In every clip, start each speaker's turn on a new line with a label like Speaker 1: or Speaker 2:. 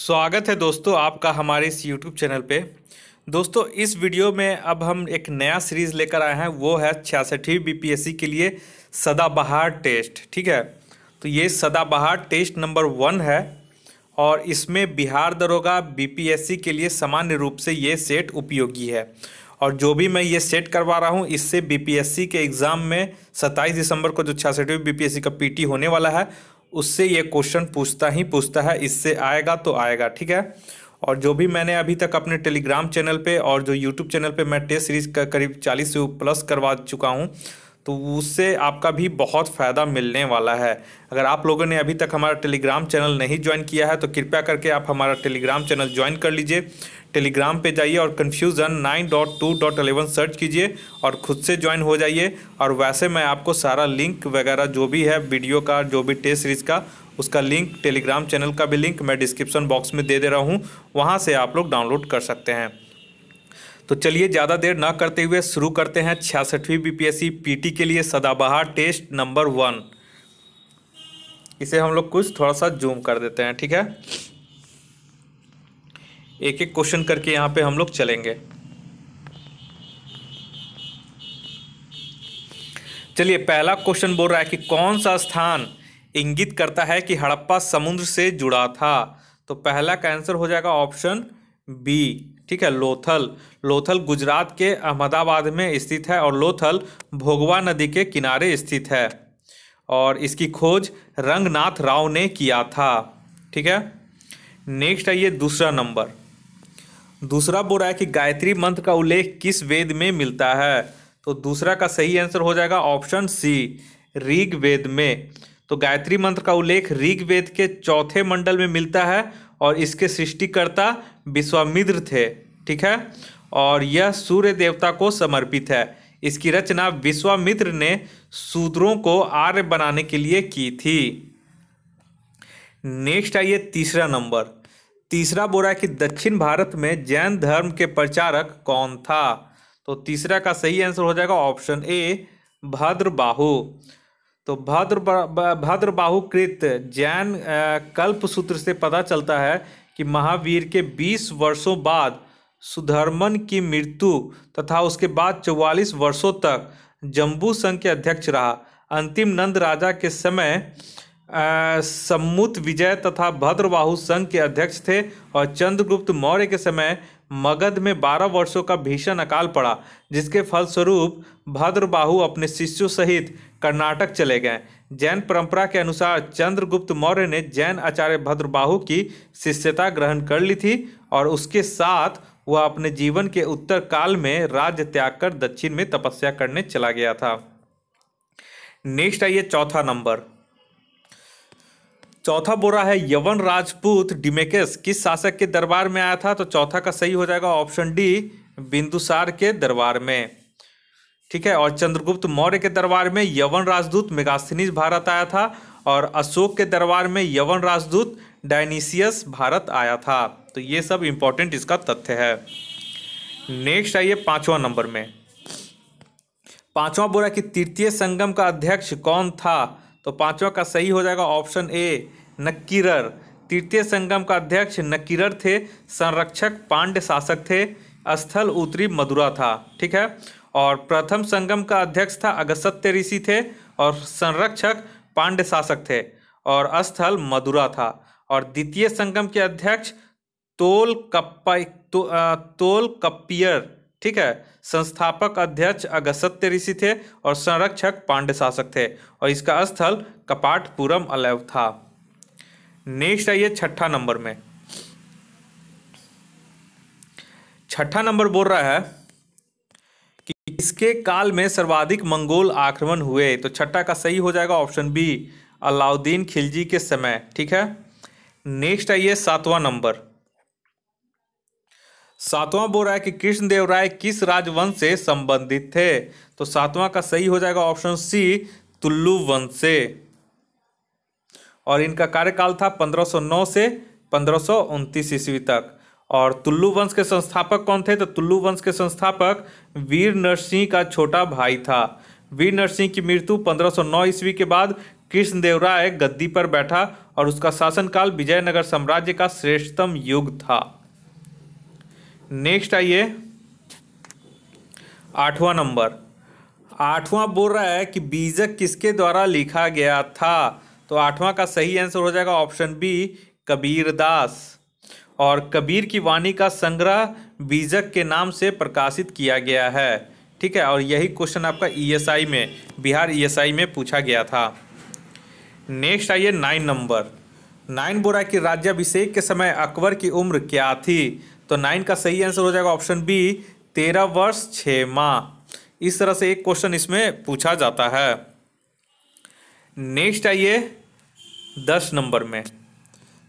Speaker 1: स्वागत है दोस्तों आपका हमारे इस YouTube चैनल पे। दोस्तों इस वीडियो में अब हम एक नया सीरीज़ लेकर आए हैं, वो है 66वीं बीपीएससी के लिए सदाबहार टेस्ट। ठीक है, तो ये सदाबहार टेस्ट नंबर 1 है और इसमें बिहार दरोगा बीपीएससी के लिए सामान्य रूप से ये सेट उपयोगी है। और जो भी मैं ये सेट करवा रहा हूँ इससे बीपीएससी के एग्ज़ाम में 27 दिसंबर को जो 66वीं बीपीएससी का पीटी होने वाला है उससे ये क्वेश्चन पूछता है, इससे आएगा तो आएगा। ठीक है, और जो भी मैंने अभी तक अपने टेलीग्राम चैनल पे और जो यूट्यूब चैनल पे मैं टेस्ट सीरीज़ का करीब 40 से प्लस करवा चुका हूँ, तो उससे आपका भी बहुत फ़ायदा मिलने वाला है। अगर आप लोगों ने अभी तक हमारा टेलीग्राम चैनल नहीं ज्वाइन किया है तो कृपया करके आप हमारा टेलीग्राम चैनल ज्वाइन कर लीजिए। टेलीग्राम पे जाइए और कन्फ्यूज़न 9.2.11 सर्च कीजिए और ख़ुद से ज्वाइन हो जाइए। और वैसे मैं आपको सारा लिंक वगैरह जो भी है वीडियो का, जो भी टेस्ट सीरीज़ का, उसका लिंक, टेलीग्राम चैनल का भी लिंक मैं डिस्क्रिप्शन बॉक्स में दे रहा हूँ, वहाँ से आप लोग डाउनलोड कर सकते हैं। तो चलिए ज़्यादा देर ना करते हुए शुरू करते हैं 66वीं बीपीएससी पीटी के लिए सदाबहार टेस्ट नंबर 1। इसे हम लोग कुछ थोड़ा सा जूम कर देते हैं। ठीक है, एक एक क्वेश्चन करके यहाँ पे हम लोग चलेंगे। चलिए, पहला क्वेश्चन बोल रहा है कि कौन सा स्थान इंगित करता है कि हड़प्पा समुद्र से जुड़ा था। तो पहला का आंसर हो जाएगा ऑप्शन बी। ठीक है, लोथल। लोथल गुजरात के अहमदाबाद में स्थित है और लोथल भोगवा नदी के किनारे स्थित है और इसकी खोज रंगनाथ राव ने किया था। ठीक है, नेक्स्ट है ये दूसरा नंबर। दूसरा बोल रहा है कि गायत्री मंत्र का उल्लेख किस वेद में मिलता है। तो दूसरा का सही आंसर हो जाएगा ऑप्शन सी, ऋग्वेद में। तो गायत्री मंत्र का उल्लेख ऋग्वेद के 4थे मंडल में मिलता है और इसके सृष्टिकर्ता विश्वामित्र थे। ठीक है, और यह सूर्य देवता को समर्पित है। इसकी रचना विश्वामित्र ने शूद्रों को आर्य बनाने के लिए की थी। नेक्स्ट आइए तीसरा नंबर। तीसरा बोल रहा है कि दक्षिण भारत में जैन धर्म के प्रचारक कौन था। तो तीसरा का सही आंसर हो जाएगा ऑप्शन ए, भद्रबाहु। तो भद्रबाहु कृत जैन कल्पसूत्र से पता चलता है कि महावीर के 20 वर्षों बाद सुधर्मन की मृत्यु तथा उसके बाद 44 वर्षों तक जम्बू संघ के अध्यक्ष रहा। अंतिम नंद राजा के समय सम्मुत विजय तथा भद्रबाहु संघ के अध्यक्ष थे और चंद्रगुप्त मौर्य के समय मगध में 12 वर्षों का भीषण अकाल पड़ा, जिसके फलस्वरूप भद्रबाहु अपने शिष्यों सहित कर्नाटक चले गए। जैन परंपरा के अनुसार चंद्रगुप्त मौर्य ने जैन आचार्य भद्रबाहु की शिष्यता ग्रहण कर ली थी और उसके साथ वह अपने जीवन के उत्तर काल में राज्य त्याग कर दक्षिण में तपस्या करने चला गया था। नेक्स्ट आइए चौथा नंबर। चौथा बोल रहा है यवन राजपूत डिमेकस किस शासक के दरबार में आया था। तो चौथा का सही हो जाएगा ऑप्शन डी, बिंदुसार के दरबार में। ठीक है, और चंद्रगुप्त मौर्य के दरबार में यवन राजदूत मेगास्थनीज भारत आया था और अशोक के दरबार में यवन राजदूत डायनीसियस भारत आया था। तो ये सब इंपॉर्टेंट इसका तथ्य है। नेक्स्ट आइए पांचवा नंबर में। पांचवा बोला कि तृतीय संगम का अध्यक्ष कौन था। तो पांचवा का सही हो जाएगा ऑप्शन ए, नक्कीरर। तृतीय संगम का अध्यक्ष नक्कीरर थे। संरक्षक पांड्य शासक थे। स्थल उत्तरी मदुरा था। ठीक है, और प्रथम संगम का अध्यक्ष था अगस्त्य ऋषि थे और संरक्षक पांड्य शासक थे और स्थल मदुरा था। और द्वितीय संगम के अध्यक्ष तोल कप्पियर। ठीक है, संस्थापक अध्यक्ष अगस्त्य ऋषि थे और संरक्षक पांड्य शासक थे और इसका स्थल कपाटपुरम अलैव था। नेक्स्ट आइए छठा नंबर में। छठा नंबर बोल रहा है कि इसके काल में सर्वाधिक मंगोल आक्रमण हुए। तो छठा का सही हो जाएगा ऑप्शन बी, अलाउद्दीन खिलजी के समय। ठीक है, नेक्स्ट आइए सातवां नंबर। सातवां बोल रहा है कि कृष्णदेवराय किस राजवंश से संबंधित थे। तो सातवां का सही हो जाएगा ऑप्शन सी, तुल्लु वंश से। और इनका कार्यकाल था 1509 से 1529 ईस्वी तक। और तुल्लु वंश के संस्थापक कौन थे। तो तुल्लु वंश के संस्थापक वीर नरसिंह का छोटा भाई था। वीर नरसिंह की मृत्यु 1509 ईस्वी के बाद कृष्णदेवराय गद्दी पर बैठा और उसका शासनकाल विजयनगर साम्राज्य का श्रेष्ठतम युग था। नेक्स्ट आइए 8वां नंबर। 8वां बोल रहा है कि बीजक किसके द्वारा लिखा गया था। तो 8वां का सही आंसर हो जाएगा ऑप्शन बी, कबीरदास। और कबीर की वाणी का संग्रह बीजक के नाम से प्रकाशित किया गया है। ठीक है, और यही क्वेश्चन आपका ईएसआई में, बिहार ईएसआई में पूछा गया था। नेक्स्ट आइए 9 नंबर। 9 बोल रहा है कि राज्याभिषेक के समय अकबर की उम्र क्या थी। तो 9 का सही आंसर हो जाएगा ऑप्शन बी, 13 वर्ष 6 माह। इस तरह से एक क्वेश्चन इसमें पूछा जाता है। नेक्स्ट आइए 10 नंबर में।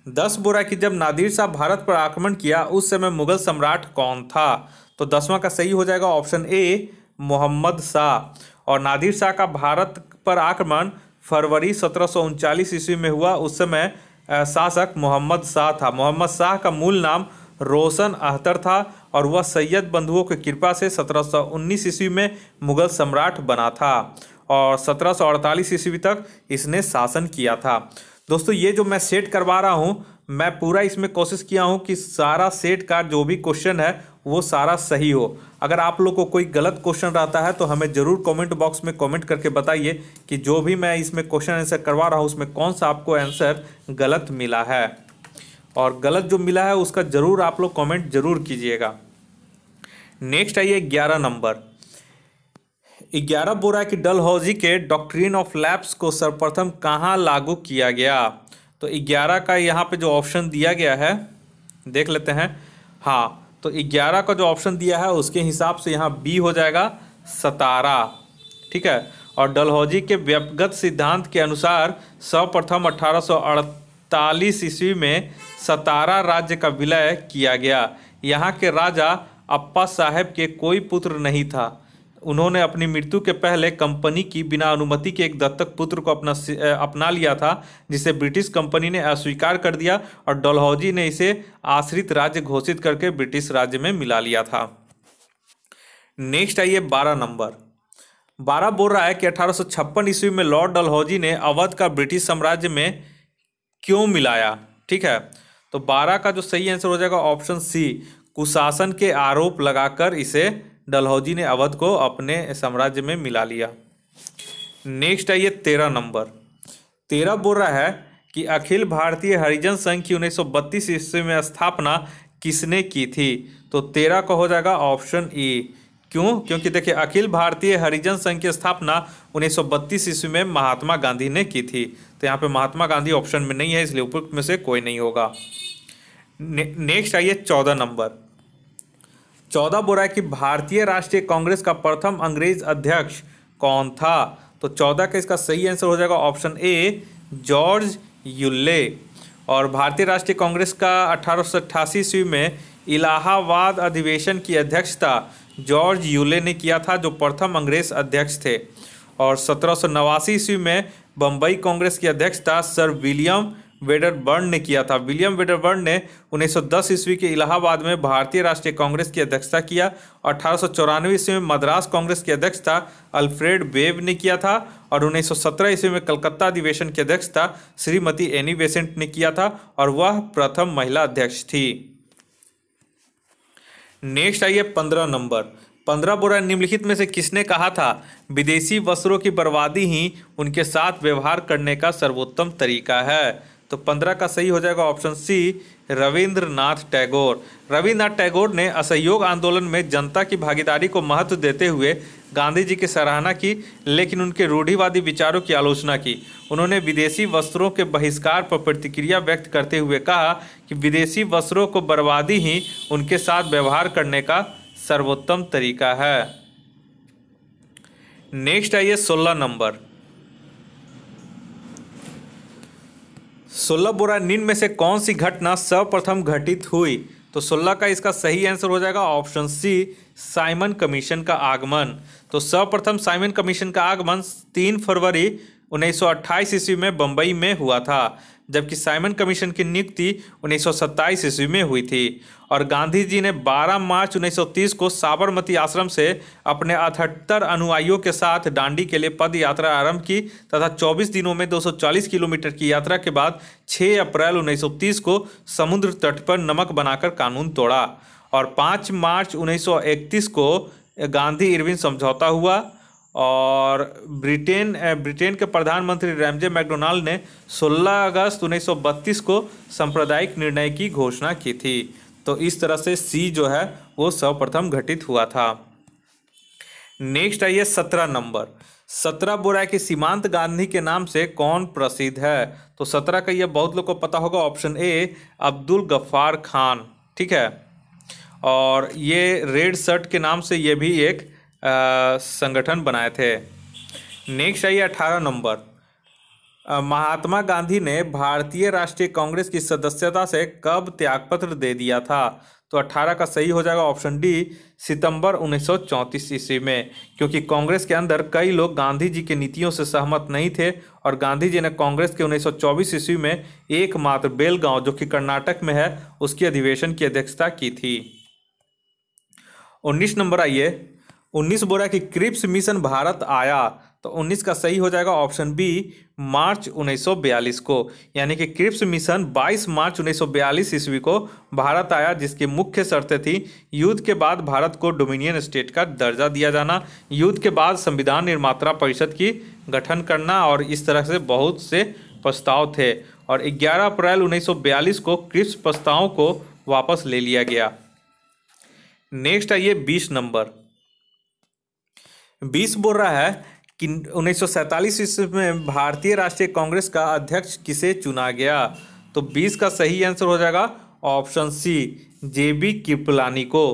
Speaker 1: 10 बोल रहा है कि जब नादिर शाह भारत पर आक्रमण किया उस समय मुगल सम्राट कौन था। तो 10वां का सही हो जाएगा ऑप्शन ए, मोहम्मद शाह। और नादिर शाह का भारत पर आक्रमण फरवरी 1739 ईस्वी में हुआ। उस समय शासक मोहम्मद शाह था। मोहम्मद शाह का मूल नाम रोशन अख्तर था और वह सैयद बंधुओं की कृपा से 1719 ईस्वी में मुगल सम्राट बना था और 1748 ईस्वी तक इसने शासन किया था। दोस्तों ये जो मैं सेट करवा रहा हूँ, मैं पूरा इसमें कोशिश किया हूँ कि सारा सेट का जो भी क्वेश्चन है वो सारा सही हो। अगर आप लोग को कोई गलत क्वेश्चन रहता है तो हमें ज़रूर कमेंट बॉक्स में कमेंट करके बताइए कि जो भी मैं इसमें क्वेश्चन आंसर करवा रहा हूँ उसमें कौन सा आपको आंसर गलत मिला है। और गलत जो मिला है उसका ज़रूर आप लोग कमेंट ज़रूर कीजिएगा। नेक्स्ट आइए 11 नंबर। 11 बोल रहा है कि डलहौजी के डॉक्ट्रिन ऑफ लैप्स को सर्वप्रथम कहाँ लागू किया गया। तो 11 का यहाँ पे जो ऑप्शन दिया गया है देख लेते हैं। हाँ, तो 11 का जो ऑप्शन दिया है उसके हिसाब से यहाँ बी हो जाएगा, सतारा। ठीक है, और डलहौजी के व्यक्तिगत सिद्धांत के अनुसार सर्वप्रथम 1848 ईस्वी में सतारा राज्य का विलय किया गया। यहाँ के राजा अप्पा साहेब के कोई पुत्र नहीं था। उन्होंने अपनी मृत्यु के पहले कंपनी की बिना अनुमति के एक दत्तक पुत्र को अपना लिया था, जिसे ब्रिटिश कंपनी ने अस्वीकार कर दिया और डलहौजी ने इसे आश्रित राज्य घोषित करके ब्रिटिश राज्य में मिला लिया था। नेक्स्ट आइए 12 नंबर। 12 बोल रहा है कि 1856 ईस्वी में लॉर्ड डलहौजी ने अवध का ब्रिटिश साम्राज्य में क्यों मिलाया। ठीक है, तो 12 का जो सही आंसर हो जाएगा ऑप्शन सी, कुशासन के आरोप लगाकर इसे डलहौजी ने अवध को अपने साम्राज्य में मिला लिया। नेक्स्ट आइए 13 नंबर। 13 बोल रहा है कि अखिल भारतीय हरिजन संघ की 1932 ईस्वी में स्थापना किसने की थी। तो 13 का हो जाएगा ऑप्शन ई। क्यों? क्योंकि देखिए अखिल भारतीय हरिजन संघ की स्थापना 1932 ईस्वी में महात्मा गांधी ने की थी। तो यहाँ पे महात्मा गांधी ऑप्शन में नहीं है, इसलिए उपयुक्त में से कोई नहीं होगा। नेक्स्ट आइए 14 नंबर। 14 बोल रहा है कि भारतीय राष्ट्रीय कांग्रेस का प्रथम अंग्रेज अध्यक्ष कौन था। तो 14 का इसका सही आंसर हो जाएगा ऑप्शन ए, जॉर्ज यूले। और भारतीय राष्ट्रीय कांग्रेस का 1888 ईस्वी में इलाहाबाद अधिवेशन की अध्यक्षता जॉर्ज यूले ने किया था, जो प्रथम अंग्रेज अध्यक्ष थे। और 1789 ईस्वी में बम्बई कांग्रेस की अध्यक्षता सर विलियम वेडरबर्न ने किया था। विलियम वेडरबर्न ने 1910 ईस्वी के इलाहाबाद में भारतीय राष्ट्रीय कांग्रेस की अध्यक्षता किया। 1894 ईस्वी में मद्रास कांग्रेस की अध्यक्षता अल्फ्रेड वेब ने किया था और 1917 ईस्वी में कलकत्ता अधिवेशन की अध्यक्षता श्रीमती एनी बेसेंट ने किया था और वह प्रथम महिला अध्यक्ष थी। नेक्स्ट आइए 15 नंबर। 15 बोल रहा है निम्नलिखित में से किसने कहा था विदेशी वस्त्रों की बर्बादी ही उनके साथ व्यवहार करने का सर्वोत्तम तरीका है। तो 15 का सही हो जाएगा ऑप्शन सी, रविंद्रनाथ टैगोर। रविंद्रनाथ टैगोर ने असहयोग आंदोलन में जनता की भागीदारी को महत्व देते हुए गांधी जी की सराहना की, लेकिन उनके रूढ़िवादी विचारों की आलोचना की। उन्होंने विदेशी वस्त्रों के बहिष्कार पर प्रतिक्रिया व्यक्त करते हुए कहा कि विदेशी वस्त्रों को बर्बादी ही उनके साथ व्यवहार करने का सर्वोत्तम तरीका है। नेक्स्ट आइए 16 नंबर। 16 बोल रहा है निम्न में से कौन सी घटना सर्वप्रथम घटित हुई। तो 16 का इसका सही आंसर हो जाएगा ऑप्शन सी, साइमन कमीशन का आगमन। तो सर्वप्रथम साइमन कमीशन का आगमन 3 फरवरी 1928 ईस्वी में बम्बई में हुआ था। जबकि साइमन कमीशन की नियुक्ति 1927 ईस्वी में हुई थी। और गांधी जी ने 12 मार्च 1930 को साबरमती आश्रम से अपने 78 अनुयायियों के साथ दांडी के लिए पद यात्रा आरंभ की तथा 24 दिनों में 240 किलोमीटर की यात्रा के बाद 6 अप्रैल 1930 को समुद्र तट पर नमक बनाकर कानून तोड़ा। और 5 मार्च 1931 को गांधी इरविन समझौता हुआ और ब्रिटेन के प्रधानमंत्री रैमजे मैकडोनाल्ड ने 16 अगस्त 1932 को सांप्रदायिक निर्णय की घोषणा की थी। तो इस तरह से सी जो है वो सर्वप्रथम घटित हुआ था। नेक्स्ट आइए 17 नंबर। 17 बोरा कि सीमांत गांधी के नाम से कौन प्रसिद्ध है? तो 17 का ये बहुत लोग को पता होगा, ऑप्शन ए अब्दुल गफ्फार खान, ठीक है। और ये रेड शर्ट के नाम से ये भी एक संगठन बनाए थे। नेक्स्ट आइए 18 नंबर। महात्मा गांधी ने भारतीय राष्ट्रीय कांग्रेस की सदस्यता से कब त्यागपत्र दे दिया था? तो 18 का सही हो जाएगा ऑप्शन डी, सितंबर 1934 ईस्वी में, क्योंकि कांग्रेस के अंदर कई लोग गांधी जी की नीतियों से सहमत नहीं थे और गांधी जी ने कांग्रेस के 1924 ईस्वी में एकमात्र बेलगांव जो कि कर्नाटक में है उसकी अधिवेशन की अध्यक्षता की थी। 19 नंबर आइए। 19 बोरा कि क्रिप्स मिशन भारत आया? तो 19 का सही हो जाएगा ऑप्शन बी, मार्च 1942 को, यानी कि क्रिप्स मिशन 22 मार्च 1942 ईस्वी को भारत आया, जिसकी मुख्य शर्तें थी युद्ध के बाद भारत को डोमिनियन स्टेट का दर्जा दिया जाना, युद्ध के बाद संविधान निर्माता परिषद की गठन करना और इस तरह से बहुत से प्रस्ताव थे। और 11 अप्रैल 1942 को क्रिप्स प्रस्तावों को वापस ले लिया गया। नेक्स्ट आइए 20 नंबर। 20 बोल रहा है कि 1947 ईस्वी में भारतीय राष्ट्रीय कांग्रेस का अध्यक्ष किसे चुना गया? तो 20 का सही आंसर हो जाएगा ऑप्शन सी, जेबी कृपलानी को।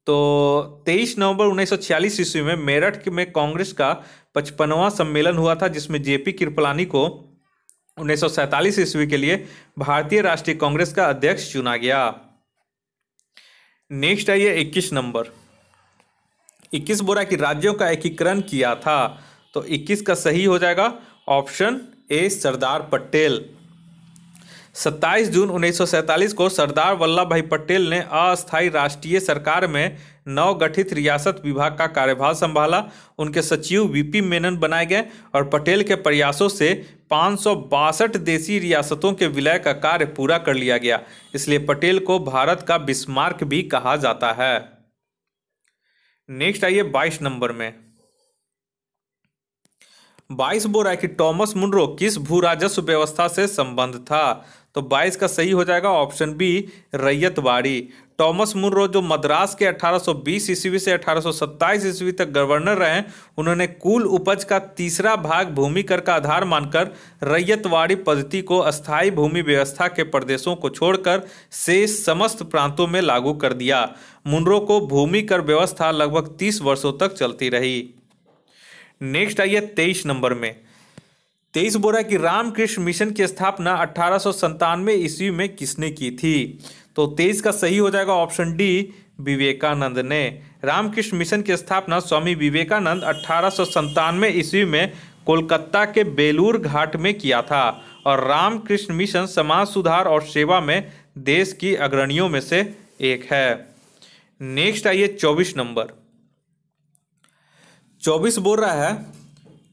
Speaker 1: तो 23 नवंबर 1946 ईस्वी में मेरठ में कांग्रेस का 55वां सम्मेलन हुआ था, जिसमें जेपी कृपलानी को 1947 ईस्वी के लिए भारतीय राष्ट्रीय कांग्रेस का अध्यक्ष चुना गया। नेक्स्ट आइए 21 नंबर। 21 बोला कि राज्यों का एकीकरण किया था? तो 21 का सही हो जाएगा ऑप्शन ए, सरदार पटेल। 27 जून 1947 को सरदार वल्लभ भाई पटेल ने अस्थायी राष्ट्रीय सरकार में नवगठित रियासत विभाग का कार्यभार संभाला। उनके सचिव वीपी मेनन बनाए गए और पटेल के प्रयासों से 562 देशी रियासतों के विलय का कार्य पूरा कर लिया गया, इसलिए पटेल को भारत का बिस्मार्क भी कहा जाता है। नेक्स्ट आइए 22 नंबर में। 22 बोल रहा है कि टॉमस मुनरो किस भू राजस्व व्यवस्था से संबंध था? तो 22 का सही हो जाएगा option B, Ryotwari. Thomas Munro जो मद्रास के 1820 ईस्वी से 1827 ईस्वी तक गवर्नर रहे, उन्होंने कुल उपज का तीसरा भाग भूमि कर का आधार मानकर रैयतवाड़ी पद्धति को अस्थायी भूमि व्यवस्था के प्रदेशों को छोड़कर शेष समस्त प्रांतों में लागू कर दिया। मुनरो को भूमि कर व्यवस्था लगभग 30 वर्षों तक चलती रही। नेक्स्ट आइए 23 नंबर में। 23 बोल रहा है कि रामकृष्ण मिशन की स्थापना 1897 ईस्वी में किसने की थी? तो 23 का सही हो जाएगा ऑप्शन डी, विवेकानंद ने। रामकृष्ण मिशन की स्थापना स्वामी विवेकानंद 1897 ईस्वी में कोलकाता के बेलूर घाट में किया था और रामकृष्ण मिशन समाज सुधार और सेवा में देश की अग्रणियों में से एक है। नेक्स्ट आइए 24 नंबर। 24 बोल रहा है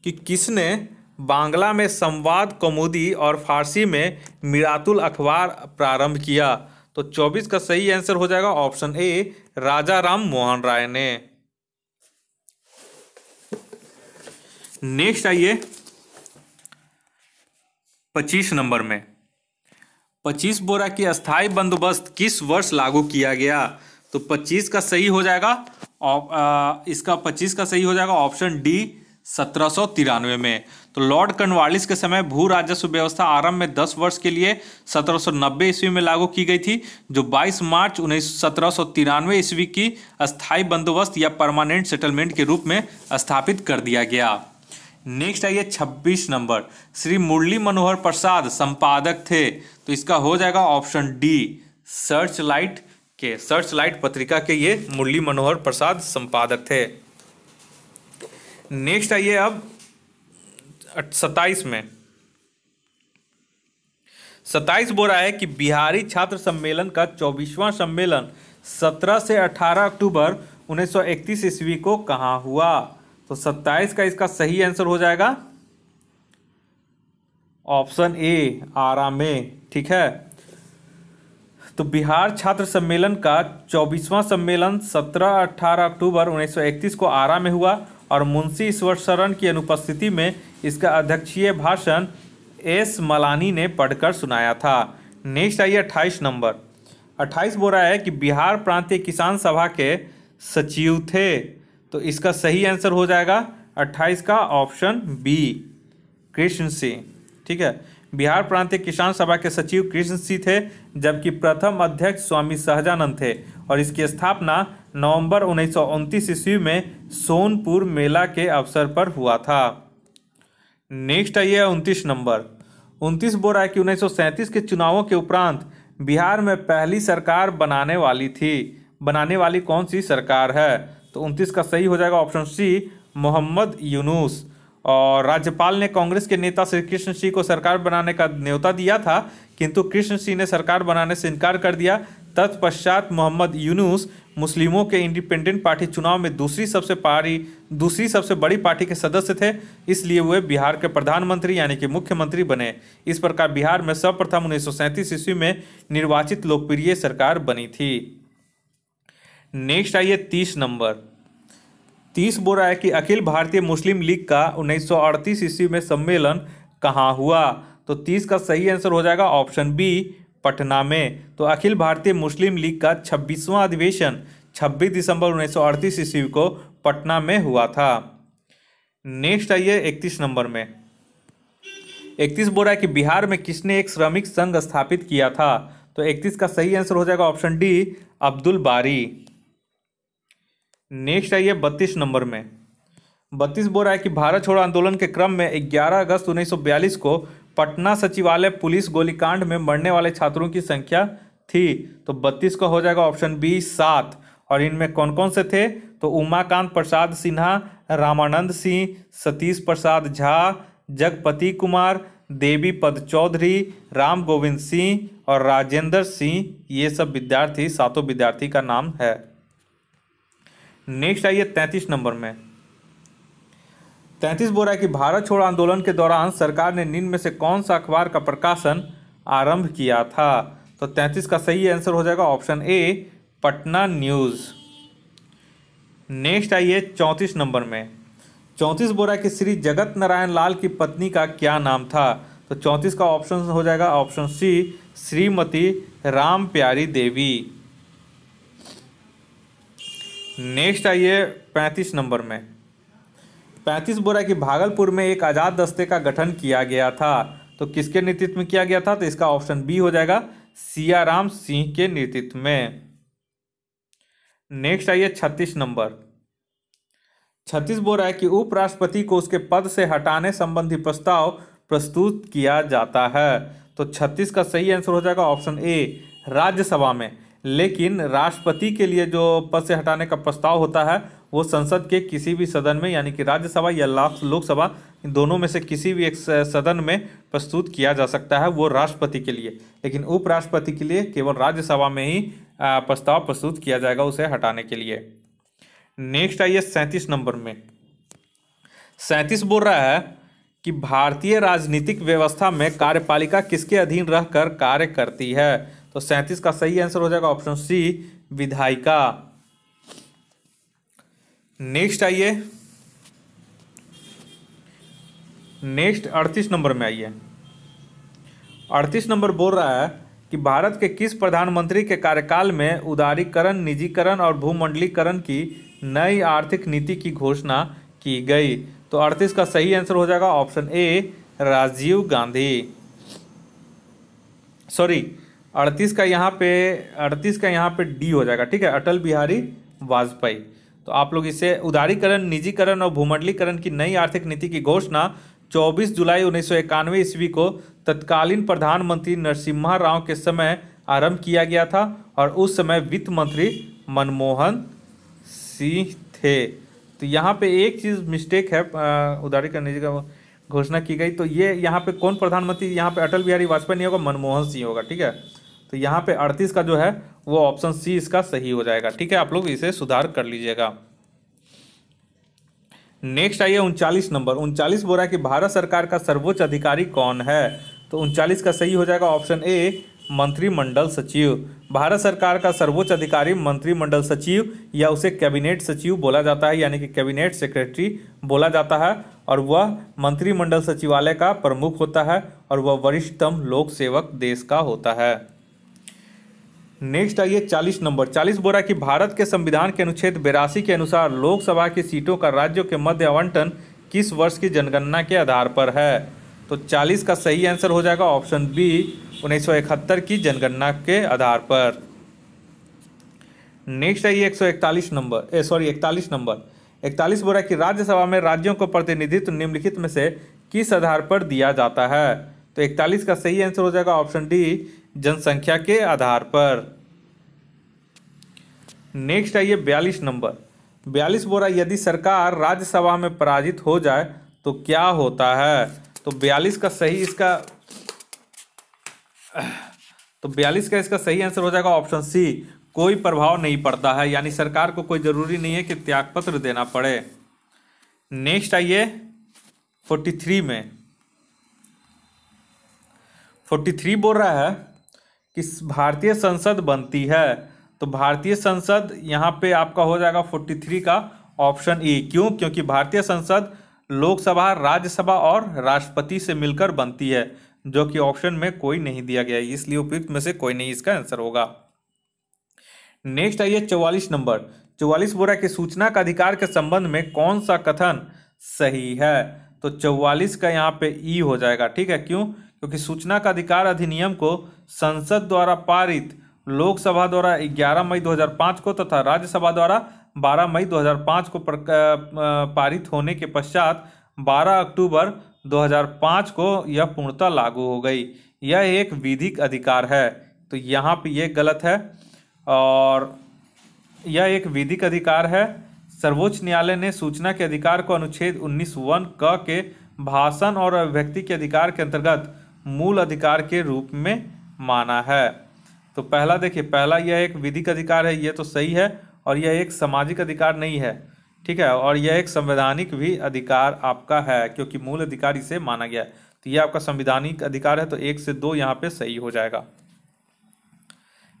Speaker 1: कि किसने बांग्ला में संवाद कौमुदी और फारसी में मिरातुल अखबार प्रारंभ किया? तो 24 का सही आंसर हो जाएगा ऑप्शन ए, राजा राम मोहन राय ने। नेक्स्ट आइए 25 नंबर में। 25 बोरा की अस्थाई बंदोबस्त किस वर्ष लागू किया गया? तो 25 का सही हो जाएगा इसका 25 का सही हो जाएगा ऑप्शन डी, 1793 में। तो लॉर्ड कॉर्नवालिस के समय भू राजस्व व्यवस्था आरंभ में 10 वर्ष के लिए 1790 ईस्वी में लागू की गई थी, जो 22 मार्च 1793 ईस्वी की अस्थाई बंदोबस्त या परमानेंट सेटलमेंट के रूप में स्थापित कर दिया गया। नेक्स्ट आइए 26 नंबर। श्री मुरली मनोहर प्रसाद संपादक थे, तो इसका हो जाएगा ऑप्शन डी, सर्चलाइट पत्रिका के ये मुरली मनोहर प्रसाद संपादक थे। नेक्स्ट आइए अब 27 में। 27 बोल रहा है कि बिहारी छात्र सम्मेलन का 24वां सम्मेलन 17 से 18 अक्टूबर 1931 ईस्वी को कहाँ हुआ। तो 27 का इसका सही आंसर हो जाएगा ऑप्शन ए, आरा में। ठीक है, तो बिहार छात्र सम्मेलन का 24वां सम्मेलन 17-18 अक्टूबर 1931 को आरा में हुआ और मुंशी ईश्वर शरण की अनुपस्थिति में इसका अध्यक्षीय भाषण एस मलानी ने पढ़कर सुनाया था। नेक्स्ट आइए 28 नंबर। 28 बोल रहा है कि बिहार प्रांतीय किसान सभा के सचिव थे। तो इसका सही आंसर हो जाएगा 28 का ऑप्शन बी, कृष्ण सिंह। ठीक है, बिहार प्रांतीय किसान सभा के सचिव कृष्ण सिंह थे, जबकि प्रथम अध्यक्ष स्वामी सहजानंद थे और इसकी स्थापना नवंबर 1929 ईस्वी में सोनपुर मेला के अवसर पर हुआ था। नेक्स्ट आइए 29 नंबर। 29 बोल रहा है कि 1937 के चुनावों के उपरांत बिहार में पहली सरकार बनाने वाली कौन सी सरकार है। तो 29 का सही हो जाएगा ऑप्शन सी, मोहम्मद यूनुस। और राज्यपाल ने कांग्रेस के नेता श्री कृष्ण सिंह को सरकार बनाने का न्योता दिया था, किंतु कृष्ण सिंह ने सरकार बनाने से इनकार कर दिया। तत्पश्चात मोहम्मद यूनुस मुस्लिमों के इंडिपेंडेंट पार्टी चुनाव में दूसरी सबसे बड़ी पार्टी के सदस्य थे, इसलिए वे बिहार के प्रधानमंत्री यानी कि मुख्यमंत्री बने। इस प्रकार बिहार में सर्वप्रथम 1937 ईस्वी में निर्वाचित लोकप्रिय सरकार बनी थी। नेक्स्ट आइए 30 नंबर। 30 बोल रहा है कि अखिल भारतीय मुस्लिम लीग का 1938 ईस्वी में सम्मेलन कहाँ हुआ। तो 30 का सही आंसर हो जाएगा ऑप्शन बी, पटना में। तो अखिल भारतीय मुस्लिम लीग का 26वां अधिवेशन 26 दिसंबर 1938 ईस्वी को पटना में हुआ था। नेक्स्ट आइए 31 नंबर में। 31 बोल रहा है कि बिहार में किसने एक श्रमिक संघ स्थापित किया था। तो 31 का सही आंसर हो जाएगा ऑप्शन डी, अब्दुल बारी। नेक्स्ट आइए 32 नंबर में। 32 बोल रहा है कि भारत छोड़ो आंदोलन के क्रम में 11 अगस्त 1942 को पटना सचिवालय पुलिस गोलीकांड में मरने वाले छात्रों की संख्या थी। तो 32 का हो जाएगा ऑप्शन बी, 7। और इनमें कौन कौन से थे। तो उमाकांत प्रसाद सिन्हा, रामानंद सिंह, सतीश प्रसाद झा, जगपति कुमार, देवी पद चौधरी, राम गोविंद सिंह और राजेंद्र सिंह। ये सब विद्यार्थी, 7 विद्यार्थी का नाम है। नेक्स्ट आइए 33 नंबर में। 33 बोल रहा है कि भारत छोड़ो आंदोलन के दौरान सरकार ने निम्न में से कौन सा अखबार का प्रकाशन आरंभ किया था। तो 33 का सही आंसर हो जाएगा ऑप्शन ए, पटना न्यूज़। नेक्स्ट आइए 34 नंबर में। 34 बोल रहा है कि श्री जगत नारायण लाल की पत्नी का क्या नाम था। तो 34 का ऑप्शन हो जाएगा ऑप्शन सी, श्रीमती राम प्यारी देवी। नेक्स्ट आइए 35 नंबर में। 35 बोल रहा है कि भागलपुर में एक आज़ाद दस्ते का गठन किया गया था। तो किसके नेतृत्व में किया गया था। तो इसका ऑप्शन बी हो जाएगा, सियाराम सिंह के नेतृत्व में। नेक्स्ट आइए 36 नंबर। 36 बोल रहा है कि उपराष्ट्रपति को उसके पद से हटाने संबंधी प्रस्ताव प्रस्तुत किया जाता है। तो 36 का सही आंसर हो जाएगा ऑप्शन ए, राज्यसभा में। लेकिन राष्ट्रपति के लिए जो पद से हटाने का प्रस्ताव होता है वो संसद के किसी भी सदन में यानी कि राज्यसभा या लोकसभा, इन दोनों में से किसी भी एक सदन में प्रस्तुत किया जा सकता है, वो राष्ट्रपति के लिए। लेकिन उपराष्ट्रपति के लिए केवल राज्यसभा में ही प्रस्ताव प्रस्तुत किया जाएगा उसे हटाने के लिए। नेक्स्ट आइए 37 नंबर में। 37 बोल रहा है कि भारतीय राजनीतिक व्यवस्था में कार्यपालिका किसके अधीन रहकर कार्य करती है। तो 37 का सही आंसर हो जाएगा ऑप्शन सी, विधायिका। नेक्स्ट आइए, नेक्स्ट 38 नंबर में आइए। 38 नंबर बोल रहा है कि भारत के किस प्रधानमंत्री के कार्यकाल में उदारीकरण, निजीकरण और भूमंडलीकरण की नई आर्थिक नीति की घोषणा की गई। तो 38 का सही आंसर हो जाएगा option A, Rajiv Gandhi. Sorry, 38 का यहाँ पे डी हो जाएगा। ठीक है, अटल बिहारी वाजपेयी। तो आप लोग इसे उदारीकरण, निजीकरण और भूमंडलीकरण की नई आर्थिक नीति की घोषणा 24 जुलाई 1991 ईस्वी को तत्कालीन प्रधानमंत्री नरसिम्हा राव के समय आरंभ किया गया था और उस समय वित्त मंत्री मनमोहन सिंह थे। तो यहाँ पे एक चीज़ मिस्टेक है, उदारीकरण, निजीकरण, घोषणा की गई। तो ये यहाँ पे कौन प्रधानमंत्री, यहाँ पे अटल बिहारी वाजपेयी नहीं होगा, मनमोहन सिंह होगा। ठीक है, तो यहाँ पे 38 का जो है वो ऑप्शन सी इसका सही हो जाएगा। ठीक है, आप लोग इसे सुधार कर लीजिएगा। नेक्स्ट आइए 39 नंबर। 39 बोल रहा है कि भारत सरकार का सर्वोच्च अधिकारी कौन है। तो 39 का सही हो जाएगा ऑप्शन ए, मंत्रिमंडल सचिव। भारत सरकार का सर्वोच्च अधिकारी मंत्रिमंडल सचिव या उसे कैबिनेट सचिव बोला जाता है, यानी कि कैबिनेट सेक्रेटरी बोला जाता है। और वह मंत्रिमंडल सचिवालय का प्रमुख होता है और वह वरिष्ठतम लोक सेवक देश का होता है। नेक्स्ट आइए 40 नंबर। 40 बोल रहा है कि भारत के संविधान के अनुच्छेद 82 के अनुसार लोकसभा की सीटों का राज्यों के मध्य आवंटन किस वर्ष की जनगणना के आधार पर है। तो 40 का सही आंसर हो जाएगा ऑप्शन बी, 1971 की जनगणना के आधार पर। नेक्स्ट आइए 41 नंबर 41 नंबर। 41 बोल रहा है कि राज्यसभा में राज्यों को प्रतिनिधित्व निम्नलिखित में से किस आधार पर दिया जाता है। तो 41 का सही आंसर हो जाएगा ऑप्शन डी, जनसंख्या के आधार पर। नेक्स्ट आइए 42 नंबर। 42 बोल रहा है यदि सरकार राज्यसभा में पराजित हो जाए तो क्या होता है। तो 42 का सही इसका सही आंसर हो जाएगा ऑप्शन सी, कोई प्रभाव नहीं पड़ता है, यानी सरकार को कोई जरूरी नहीं है कि त्यागपत्र देना पड़े। नेक्स्ट आइए 43 में। 43 बोल रहा है कि भारतीय संसद बनती है। तो भारतीय संसद यहाँ पे आपका हो जाएगा 43 का ऑप्शन ई। क्यों? क्योंकि भारतीय संसद लोकसभा, राज्यसभा और राष्ट्रपति से मिलकर बनती है, जो कि ऑप्शन में कोई नहीं दिया गया है, इसलिए उपयुक्त में से कोई नहीं इसका आंसर होगा। नेक्स्ट आइए 44 नंबर। 44 बोल रहा है कि सूचना का अधिकार के संबंध में कौन सा कथन सही है। तो 44 का यहाँ पे ई हो जाएगा। ठीक है, क्यों? क्योंकि सूचना का अधिकार अधिनियम को संसद द्वारा पारित, लोकसभा द्वारा 11 मई 2005 को तथा राज्यसभा द्वारा 12 मई 2005 को पारित होने के पश्चात 12 अक्टूबर 2005 को यह पूर्णतः लागू हो गई। यह एक विधिक अधिकार है। तो यहाँ पे ये गलत है, और यह एक विधिक अधिकार है। सर्वोच्च न्यायालय ने सूचना के अधिकार को अनुच्छेद 19(1) क के भाषण और अभिव्यक्ति के अधिकार के अंतर्गत मूल अधिकार के रूप में माना है। तो पहला देखिए, पहला यह एक विधिक अधिकार है, ये तो सही है, और यह एक सामाजिक अधिकार नहीं है। ठीक है, और यह एक संवैधानिक भी अधिकार आपका है, क्योंकि मूल अधिकार इसे माना गया है। तो यह आपका संवैधानिक अधिकार है, तो 1 से 2 यहाँ पे सही हो जाएगा।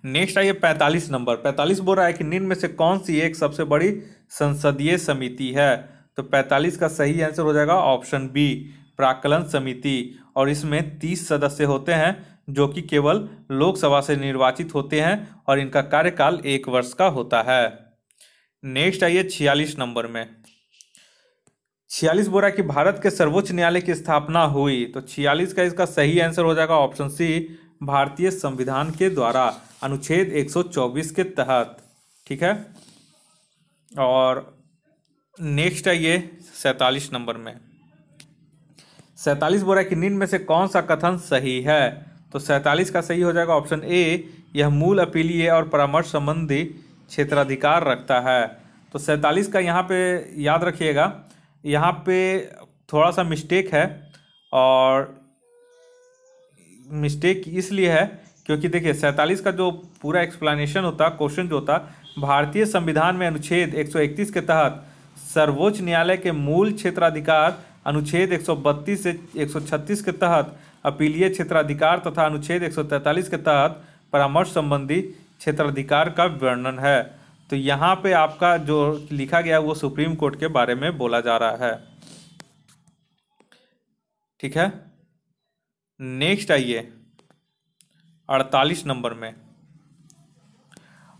Speaker 1: नेक्स्ट आइए 45 नंबर। 45 बोल रहा है कि निम्न में से कौन सी एक सबसे बड़ी संसदीय समिति है। तो 45 का सही आंसर हो जाएगा ऑप्शन बी, प्राक्कलन समिति। और इसमें 30 सदस्य होते हैं जो कि केवल लोकसभा से निर्वाचित होते हैं, और इनका कार्यकाल 1 वर्ष का होता है। नेक्स्ट आइए 46 नंबर में। 46 बोल रहा है कि भारत के सर्वोच्च न्यायालय की स्थापना हुई। तो 46 का इसका सही आंसर हो जाएगा ऑप्शन सी, भारतीय संविधान के द्वारा, अनुच्छेद 124 के तहत। ठीक है, और नेक्स्ट आइए 47 नंबर में। 47 बोल रहा है कि निम्न में से कौन सा कथन सही है। तो 47 का सही हो जाएगा ऑप्शन ए, यह मूल अपीलीय और परामर्श संबंधी क्षेत्राधिकार रखता है। तो 47 का यहाँ पे याद रखिएगा, यहाँ पे थोड़ा सा मिस्टेक है, और मिस्टेक इसलिए है क्योंकि देखिए 47 का जो पूरा एक्सप्लेनेशन होता, क्वेश्चन जो होता, भारतीय संविधान में अनुच्छेद 131 के तहत सर्वोच्च न्यायालय के मूल क्षेत्राधिकार, अनुच्छेद 132 से 136 के तहत अपीलीय क्षेत्राधिकार तथा अनुच्छेद 143 के तहत परामर्श संबंधी क्षेत्राधिकार का वर्णन है। तो यहाँ पे आपका जो लिखा गया वो सुप्रीम कोर्ट के बारे में बोला जा रहा है। ठीक है, नेक्स्ट आइए 48 नंबर में।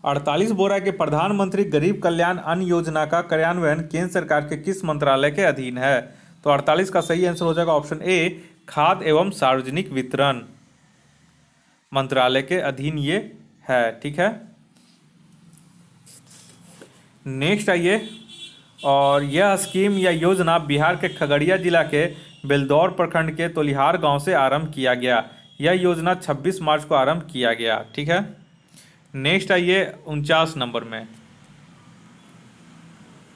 Speaker 1: 48 बोल रहा है कि प्रधानमंत्री गरीब कल्याण अन्न योजना का कार्यान्वयन केंद्र सरकार के किस मंत्रालय के अधीन है। तो 48 का सही आंसर हो जाएगा ऑप्शन ए, खाद्य एवं सार्वजनिक वितरण मंत्रालय के अधीन ये है। ठीक है, नेक्स्ट आइए, और यह स्कीम या योजना बिहार के खगड़िया जिला के बेलदौर प्रखंड के तोलिहार गांव से आरंभ किया गया। यह योजना 26 मार्च को आरंभ किया गया। ठीक है, नेक्स्ट आइए 49 नंबर में।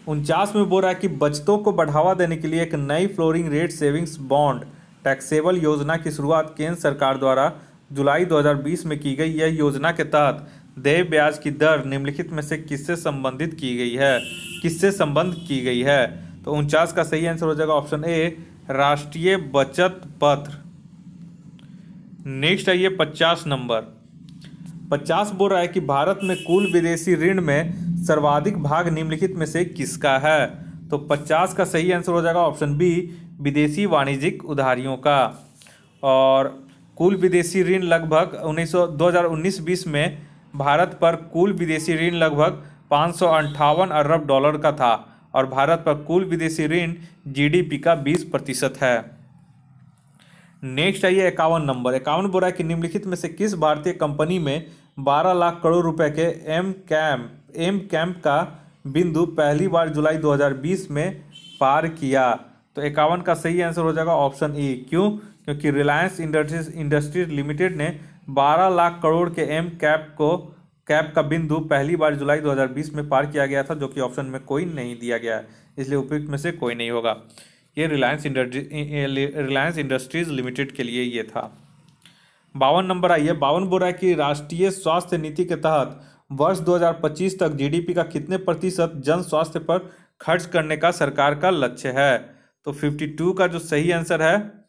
Speaker 1: 49 में बोल रहा है कि बचतों को बढ़ावा देने के लिए एक नई floating rate savings bond taxable योजना की शुरुआत केंद्र सरकार द्वारा जुलाई 2020 में की गई। यह योजना के तहत देय ब्याज की दर निम्नलिखित में से किससे संबंधित की गई है, किससे संबंध की गई है? तो 49 का सही आंसर हो जाएगा ऑप्शन ए, राष्ट्रीय बचत पत्र। नेक्स्ट आइए 50 नंबर। 50 बोल रहा है कि भारत में कुल विदेशी ऋण में सर्वाधिक भाग निम्नलिखित में से किसका है? तो 50 का सही आंसर हो जाएगा ऑप्शन बी, विदेशी वाणिज्यिक उधारियों का। और कुल विदेशी ऋण लगभग 2019-20 में भारत पर कुल विदेशी ऋण लगभग 558 अरब डॉलर का था और भारत पर कुल विदेशी ऋण जीडीपी का 20% है। नेक्स्ट आइए 51 नंबर। 51 बोल रहा है कि निम्नलिखित में से किस भारतीय कंपनी में 12 लाख करोड़ रुपए के एम कैम्प का बिंदु पहली बार जुलाई 2020 में पार किया? तो 51 का सही आंसर हो जाएगा ऑप्शन ई। क्यों? क्योंकि रिलायंस इंडस्ट्रीज लिमिटेड ने 12 लाख करोड़ के एम कैप का बिंदु पहली बार जुलाई 2020 में पार किया गया था, जो कि ऑप्शन में कोई नहीं दिया गया है, इसलिए उपयुक्त में से कोई नहीं होगा। ये रिलायंस इंडस्ट्रीज लिमिटेड के लिए ये था। 52 नंबर आइए। 52 बोल रहा है कि राष्ट्रीय स्वास्थ्य नीति के तहत वर्ष 2025 तक जीडीपी का कितने प्रतिशत जन स्वास्थ्य पर खर्च करने का सरकार का लक्ष्य है? तो 52 का जो सही आंसर है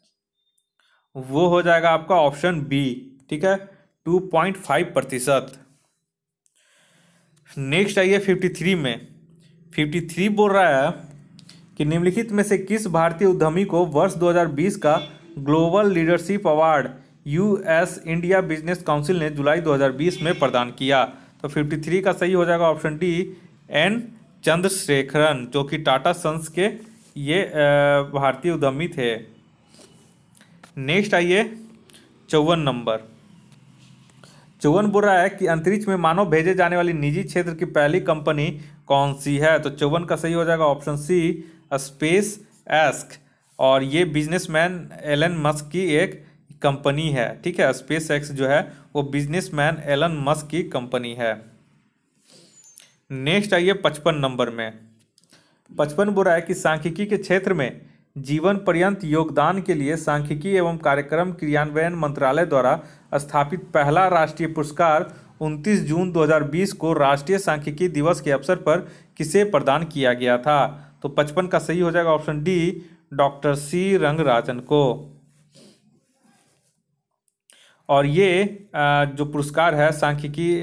Speaker 1: वो हो जाएगा आपका ऑप्शन बी, ठीक है, 2.5%। नेक्स्ट आइए 53 में। 53 बोल रहा है कि निम्नलिखित में से किस भारतीय उद्यमी को वर्ष 2020 का global leadership award US India business council ने जुलाई 2020 में प्रदान किया? तो 53 का सही हो जाएगा ऑप्शन डी, एन चंद्रशेखरन, जो कि टाटा सन्स के ये भारतीय उद्यमी थे। नेक्स्ट आइए 54 नंबर। 54 बोल रहा है कि अंतरिक्ष में मानव भेजे जाने वाली निजी क्षेत्र की पहली कंपनी कौन सी है? तो 54 का सही हो जाएगा ऑप्शन सी, स्पेस एक्स। और ये बिजनेसमैन एलन मस्क की एक कंपनी है, ठीक है। स्पेस एक्स जो है वो बिजनेसमैन एलन मस्क की कंपनी है। नेक्स्ट आइए 55 नंबर में। 55 बोल रहा है कि सांख्यिकी के क्षेत्र में जीवन पर्यंत योगदान के लिए सांख्यिकी एवं कार्यक्रम क्रियान्वयन मंत्रालय द्वारा स्थापित पहला राष्ट्रीय पुरस्कार 29 जून 2020 को राष्ट्रीय सांख्यिकी दिवस के अवसर पर किसे प्रदान किया गया था? तो 55 का सही हो जाएगा option D, doctor C Rangarajan को। और ये जो पुरस्कार है सांख्यिकी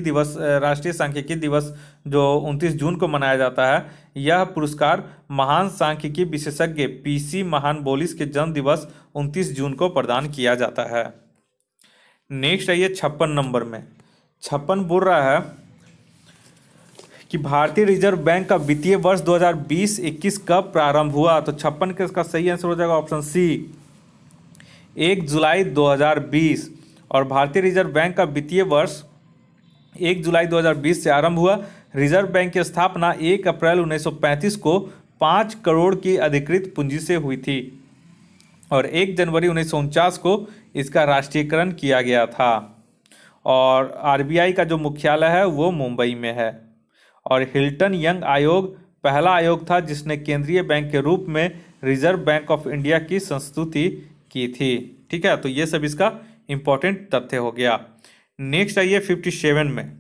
Speaker 1: दिवस, राष्ट्रीय सांख्यिकी दिवस जो 29 जून को मनाया जाता है, यह पुरस्कार महान सांख्यिकी विशेषज्ञ पीसी महानबोलिस के जन्म दिवस 29 जून को प्रदान किया जाता है। नेक्स्ट आइए 56 नंबर में। 56 बोल रहा है कि भारतीय रिजर्व बैंक का वित्तीय वर्ष 2020-21 कब प्रारंभ हुआ? तो 56 का इसका सही आंसर हो जाएगा ऑप्शन सी, 1 जुलाई 2020। और भारतीय रिजर्व बैंक का वित्तीय वर्ष 1 जुलाई 2020 से आरंभ हुआ। रिजर्व बैंक की स्थापना 1 अप्रैल 1935 को 5 करोड़ की अधिकृत पूंजी से हुई थी और 1 जनवरी 1949 को इसका राष्ट्रीयकरण किया गया था। और आरबीआई का जो मुख्यालय है वो मुंबई में है। और हिल्टन यंग आयोग पहला आयोग था जिसने केंद्रीय बैंक के रूप में रिजर्व बैंक ऑफ इंडिया की संस्तुति की थी, ठीक है। तो ये सब इसका इंपॉर्टेंट तथ्य हो गया। नेक्स्ट आइए 57 में।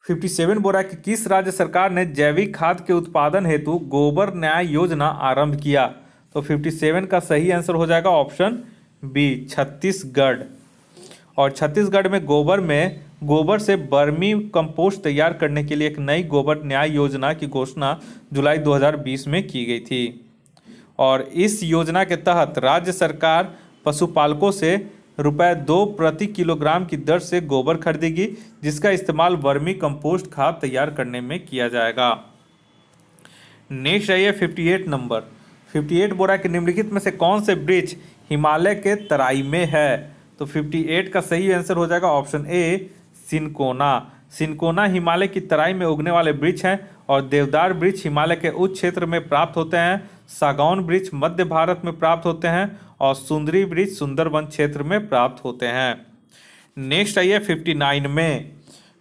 Speaker 1: 57 बोल रहा है कि किस राज्य सरकार ने जैविक खाद के उत्पादन हेतु गोबर न्याय योजना आरंभ किया? तो 57 का सही आंसर हो जाएगा ऑप्शन बी, छत्तीसगढ़। और छत्तीसगढ़ में गोबर से वर्मी कंपोस्ट तैयार करने के लिए एक नई गोबर न्याय योजना की घोषणा जुलाई 2020 में की गई थी। और इस योजना के तहत राज्य सरकार पशुपालकों से ₹2 प्रति किलोग्राम की दर से गोबर खरीदेगी, जिसका इस्तेमाल वर्मी कंपोस्ट खाद तैयार करने में किया जाएगा। नेक्स्ट आइए 58 नंबर। 58 बोल रहा है कि निम्नलिखित में से कौन से वृक्ष हिमालय के तराई में है? तो 58 का सही आंसर हो जाएगा ऑप्शन ए, सिनकोना। सिनकोना हिमालय की तराई में उगने वाले वृक्ष हैं और देवदार वृक्ष हिमालय के उच्च क्षेत्र में प्राप्त होते हैं। सागौन वृक्ष मध्य भारत में प्राप्त होते हैं और सुंदरी वृक्ष सुंदरवन क्षेत्र में प्राप्त होते हैं। नेक्स्ट आइए 59 में।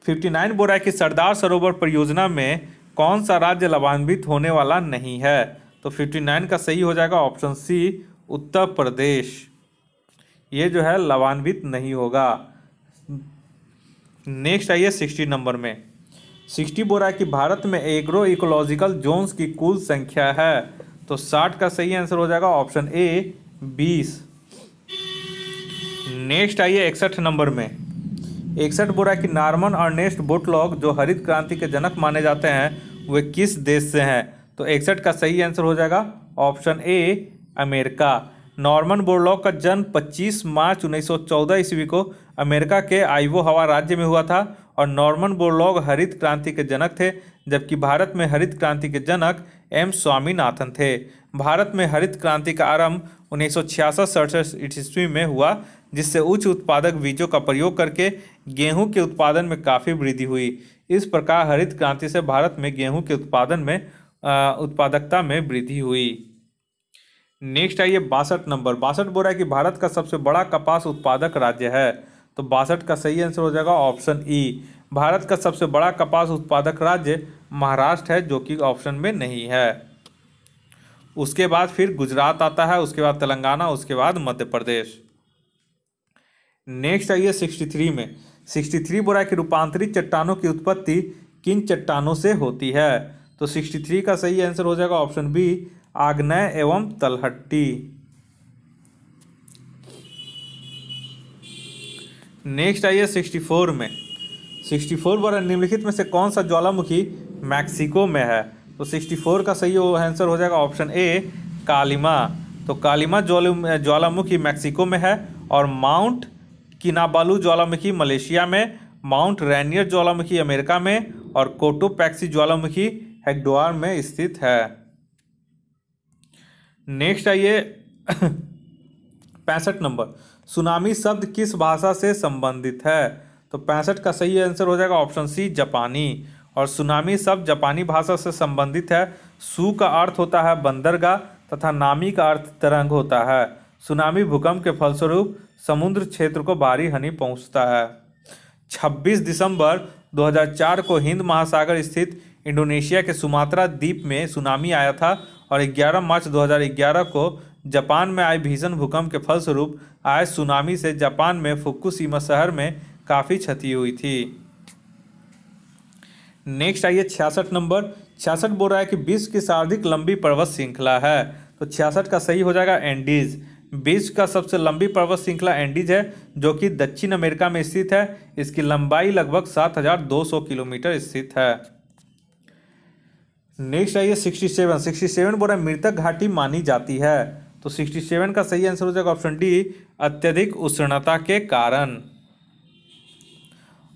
Speaker 1: 59 बोल रहा है कि सरदार सरोवर परियोजना में कौन सा राज्य लाभान्वित होने वाला नहीं है। तो 59 का सही हो जाएगा ऑप्शन सी, उत्तर प्रदेश। ये जो है लाभान्वित नहीं होगा। नेक्स्ट आइए 60 नंबर में। 60 बोल रहा है कि भारत में एग्रो इकोलॉजिकल जोन्स की कुल संख्या है। तो 60 का सही आंसर हो जाएगा ऑप्शन ए, 20। नेक्स्ट आइए 61 नंबर में। 61 बोल रहा है कि नॉर्मन अर्नेस्ट बोरलॉग जो हरित क्रांति के जनक माने जाते हैं वे किस देश से हैं। तो 61 का सही आंसर हो जाएगा ऑप्शन ए, अमेरिका। नॉर्मन बोरलॉग का जन्म 25 मार्च 1914 ईस्वी को अमेरिका के आइओवा राज्य में हुआ था और नॉर्मन बोरलॉग हरित क्रांति के जनक थे, जबकि भारत में हरित क्रांति के जनक एम स्वामीनाथन थे। भारत में हरित क्रांति का आरंभ 1966-67 ईस्वी में हुआ, जिससे उच्च उत्पादक बीजों का प्रयोग करके गेहूं के उत्पादन में काफ़ी वृद्धि हुई। इस प्रकार हरित क्रांति से भारत में गेहूं के उत्पादन में उत्पादकता में वृद्धि हुई। नेक्स्ट आइए 62 नंबर। 62 बोल रहा है कि भारत का सबसे बड़ा कपास उत्पादक राज्य है। तो 62 का सही आंसर हो जाएगा ऑप्शन ई। भारत का सबसे बड़ा कपास उत्पादक राज्य महाराष्ट्र है, जो कि ऑप्शन में नहीं है। उसके बाद फिर गुजरात आता है, उसके बाद तेलंगाना, उसके बाद मध्य प्रदेश। नेक्स्ट आइए 63 में। 63 बोल रहा है कि रूपांतरित चट्टानों की उत्पत्ति किन चट्टानों से होती है। तो 63 का सही आंसर हो जाएगा ऑप्शन बी, आग्नेय एवं तलहट्टी। नेक्स्ट आइए 64 में। 64 बोल रहा है निम्नलिखित में से कौन सा ज्वालामुखी मैक्सिको में है। तो 64 का सही आंसर हो जाएगा ऑप्शन ए, कालिमा। तो कालिमा ज्वालामुखी मैक्सिको में है और माउंट किनाबालू ज्वालामुखी मलेशिया में, माउंट रैनियर ज्वालामुखी अमेरिका में और कोटोपैक्सी ज्वालामुखी हेक्डोआर में स्थित है। नेक्स्ट आइए 65 नंबर। सुनामी शब्द किस भाषा से संबंधित है। तो 65 का सही आंसर हो जाएगा ऑप्शन सी, जापानी। और सुनामी शब्द जापानी भाषा से संबंधित है। सू का अर्थ होता है बंदरगाह तथा नामी का अर्थ तरंग होता है। सुनामी भूकंप के फलस्वरूप समुद्र क्षेत्र को भारी हानि पहुंचता है। 26 दिसंबर 2004 को हिंद महासागर स्थित इंडोनेशिया के सुमात्रा द्वीप में सुनामी आया था और 11 मार्च 2011 को जापान में आए भीषण भूकंप के फलस्वरूप आए सुनामी से जापान में फुकुशिमा शहर में काफ़ी क्षति हुई थी। नेक्स्ट आइए 66 नंबर। 66 बोल रहा है कि विश्व की सर्वाधिक लंबी पर्वत श्रृंखला है। तो 66 का सही हो जाएगा एंडीज। विश्व का सबसे लंबी पर्वत श्रृंखला एंडीज है, जो कि दक्षिण अमेरिका में स्थित है। इसकी लंबाई लगभग 7200 किलोमीटर स्थित है। नेक्स्ट आइए 67। 67 बोल रहा है मृतक घाटी मानी जाती है। तो 67 का सही आंसर हो जाएगा ऑप्शन डी, अत्यधिक उष्णता के कारण।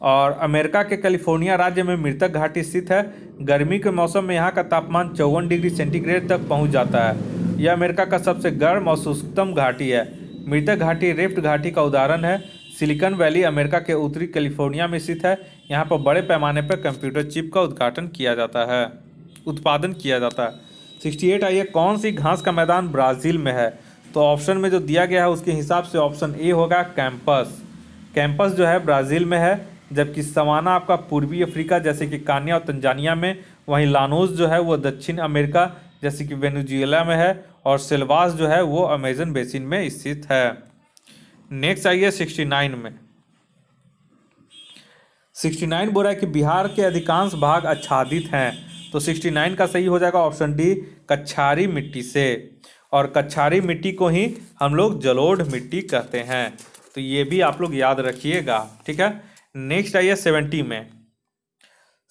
Speaker 1: और अमेरिका के कैलिफोर्निया राज्य में मृतक घाटी स्थित है। गर्मी के मौसम में यहाँ का तापमान 54 डिग्री सेंटीग्रेड तक पहुँच जाता है। यह अमेरिका का सबसे गर्म और शुष्कतम घाटी है। मृतक घाटी रिफ्ट घाटी का उदाहरण है। सिलिकॉन वैली अमेरिका के उत्तरी कैलिफोर्निया में स्थित है। यहाँ पर बड़े पैमाने पर कंप्यूटर चिप का उत्पादन किया जाता है। 68 आइए कौन सी घास का मैदान ब्राज़ील में है। तो ऑप्शन में जो दिया गया है उसके हिसाब से ऑप्शन ए होगा कैंपस। कैंपस जो है ब्राज़ील में है, जबकि सवाना आपका पूर्वी अफ्रीका जैसे कि कान्या और तंजानिया में, वहीं लानोस जो है वो दक्षिण अमेरिका जैसे कि वेनेजुएला में है और सेल्वास जो है वो अमेजन बेसिन में स्थित है। नेक्स्ट आइए 69 में। 69 बोल रहा है कि बिहार के अधिकांश भाग आच्छादित हैं। तो 69 का सही हो जाएगा ऑप्शन डी, कच्छारी मिट्टी से। और कच्छारी मिट्टी को ही हम लोग जलोढ़ मिट्टी कहते हैं। तो ये भी आप लोग याद रखिएगा, ठीक है। नेक्स्ट आइए 70 में।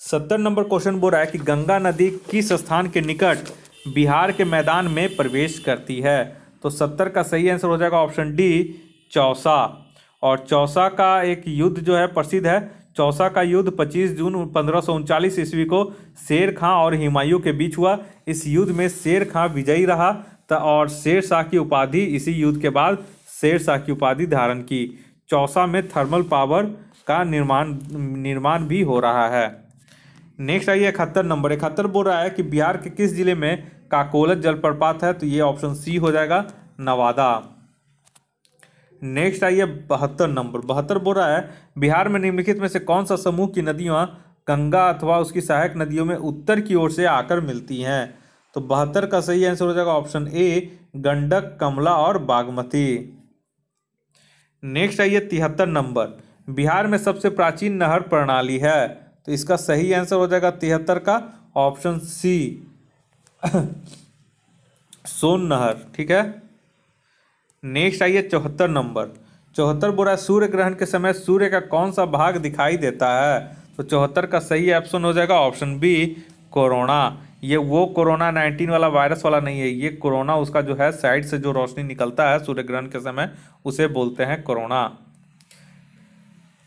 Speaker 1: 70 नंबर क्वेश्चन बोल रहा है कि गंगा नदी किस स्थान के निकट बिहार के मैदान में प्रवेश करती है। तो 70 का सही आंसर हो जाएगा ऑप्शन डी, चौसा। और चौसा का एक युद्ध जो है प्रसिद्ध है। चौसा का युद्ध 25 जून 1539 ईस्वी को शेर खां और हुमायूं के बीच हुआ। इस युद्ध में शेर खां विजयी रहा और शेर शाह की उपाधि इसी युद्ध के बाद शेर शाह की उपाधि धारण की। चौसा में थर्मल पावर का निर्माण भी हो रहा है। नेक्स्ट आइए 71 नंबर। 71 बोल रहा है कि बिहार के किस जिले में काकोलत जलप्रपात है। तो ये ऑप्शन सी हो जाएगा, नवादा। नेक्स्ट आइए 72 नंबर। 72 बोल रहा है बिहार में निम्नलिखित में से कौन सा समूह की नदियाँ गंगा अथवा उसकी सहायक नदियों में उत्तर की ओर से आकर मिलती हैं। तो 72 का सही आंसर हो जाएगा ऑप्शन ए, गंडक, कमला और बागमती। नेक्स्ट आइए 73 नंबर। बिहार में सबसे प्राचीन नहर प्रणाली है। तो इसका सही आंसर हो जाएगा 73 का ऑप्शन सी, सोन नहर। ठीक है। नेक्स्ट आइए 74 नंबर। 74 बोला सूर्य ग्रहण के समय सूर्य का कौन सा भाग दिखाई देता है। तो 74 का सही ऑप्शन हो जाएगा ऑप्शन बी, कोरोना। ये वो कोरोना 19 वाला वायरस वाला नहीं है, ये कोरोना उसका जो है साइड से जो रोशनी निकलता है सूर्य ग्रहण के समय उसे बोलते हैं कोरोना।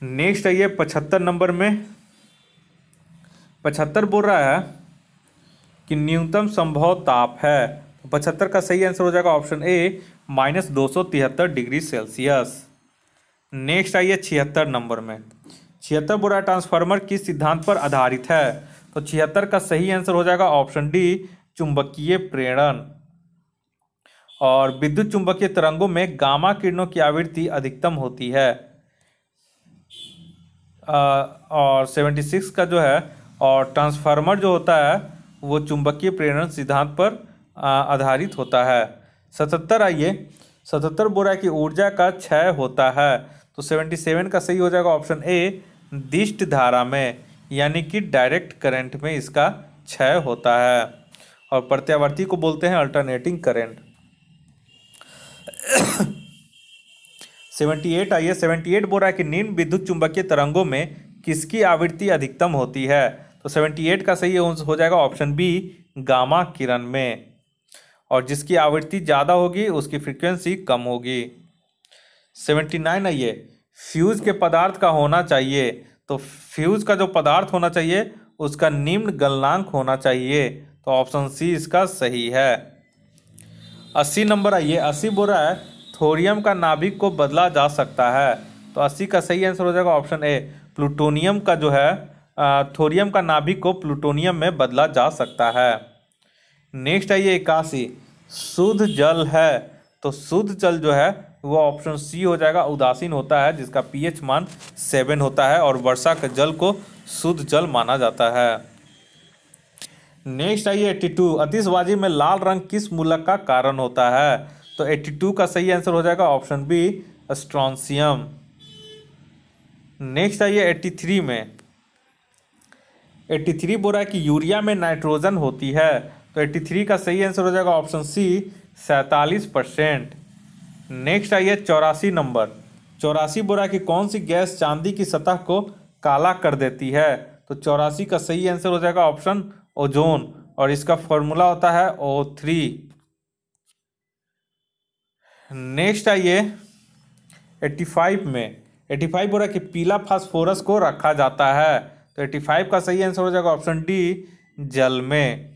Speaker 1: नेक्स्ट आइए 75 नंबर में। 75 बोल रहा है कि न्यूनतम संभव ताप है। 75 का सही आंसर हो जाएगा ऑप्शन ए, -273 डिग्री सेल्सियस। नेक्स्ट आइए 76 नंबर में। 76 बोल रहा है ट्रांसफार्मर किस सिद्धांत पर आधारित है। तो 76 का सही आंसर हो जाएगा ऑप्शन डी, चुंबकीय प्रेरण। और विद्युत चुंबकीय तरंगों में गामा किरणों की आवृत्ति अधिकतम होती है। और 76 का जो है और ट्रांसफार्मर जो होता है वो चुंबकीय प्रेरण सिद्धांत पर आधारित होता है। 77 आइए। 77 बोल रहा है कि ऊर्जा का क्षय होता है। तो 77 का सही हो जाएगा ऑप्शन ए, दिष्ट धारा में, यानी कि डायरेक्ट करंट में इसका क्षय होता है। और प्रत्यावर्ती को बोलते हैं अल्टरनेटिंग करंट। 78 आइए। 78 बोल रहा है कि निम्न विद्युत चुंबकीय तरंगों में किसकी आवृत्ति अधिकतम होती है। तो 78 का सही हो जाएगा ऑप्शन बी, गामा किरण में। और जिसकी आवृत्ति ज़्यादा होगी उसकी फ्रीक्वेंसी कम होगी। 79 आइए। फ्यूज के पदार्थ का होना चाहिए। तो फ्यूज का जो पदार्थ होना चाहिए उसका निम्न गलनांक होना चाहिए। तो ऑप्शन सी इसका सही है। 80 नंबर आइए। 80 बोल रहा है थोरियम का नाभिक को बदला जा सकता है। तो 80 का सही आंसर हो जाएगा ऑप्शन ए, प्लूटोनियम का जो है थोरियम का नाभिक को प्लूटोनियम में बदला जा सकता है। नेक्स्ट आइए 81। शुद्ध जल है। तो शुद्ध जल जो है वो ऑप्शन सी हो जाएगा, उदासीन होता है जिसका पीएच मान 7 होता है और वर्षा के जल को शुद्ध जल माना जाता है। नेक्स्ट आइए 82। आतिशबाजी में लाल रंग किस मूलक का कारण होता है। तो 82 का सही आंसर हो जाएगा ऑप्शन बी, स्ट्रोंशियम। नेक्स्ट आइए 83 में। 83 बोल रहा है कि यूरिया में नाइट्रोजन होती है। तो 83 का सही आंसर हो जाएगा ऑप्शन सी, 47%। नेक्स्ट आइए 84 नंबर। 84 बोल रहा है कि कौन सी गैस चांदी की सतह को काला कर देती है। तो 84 का सही आंसर हो जाएगा ऑप्शन ओजोन और इसका फॉर्मूला होता है O3। नेक्स्ट आइए 85 में। 85 बोल रहा है कि पीला फास्फोरस को रखा जाता है। तो 85 का सही आंसर हो जाएगा ऑप्शन डी, जल में।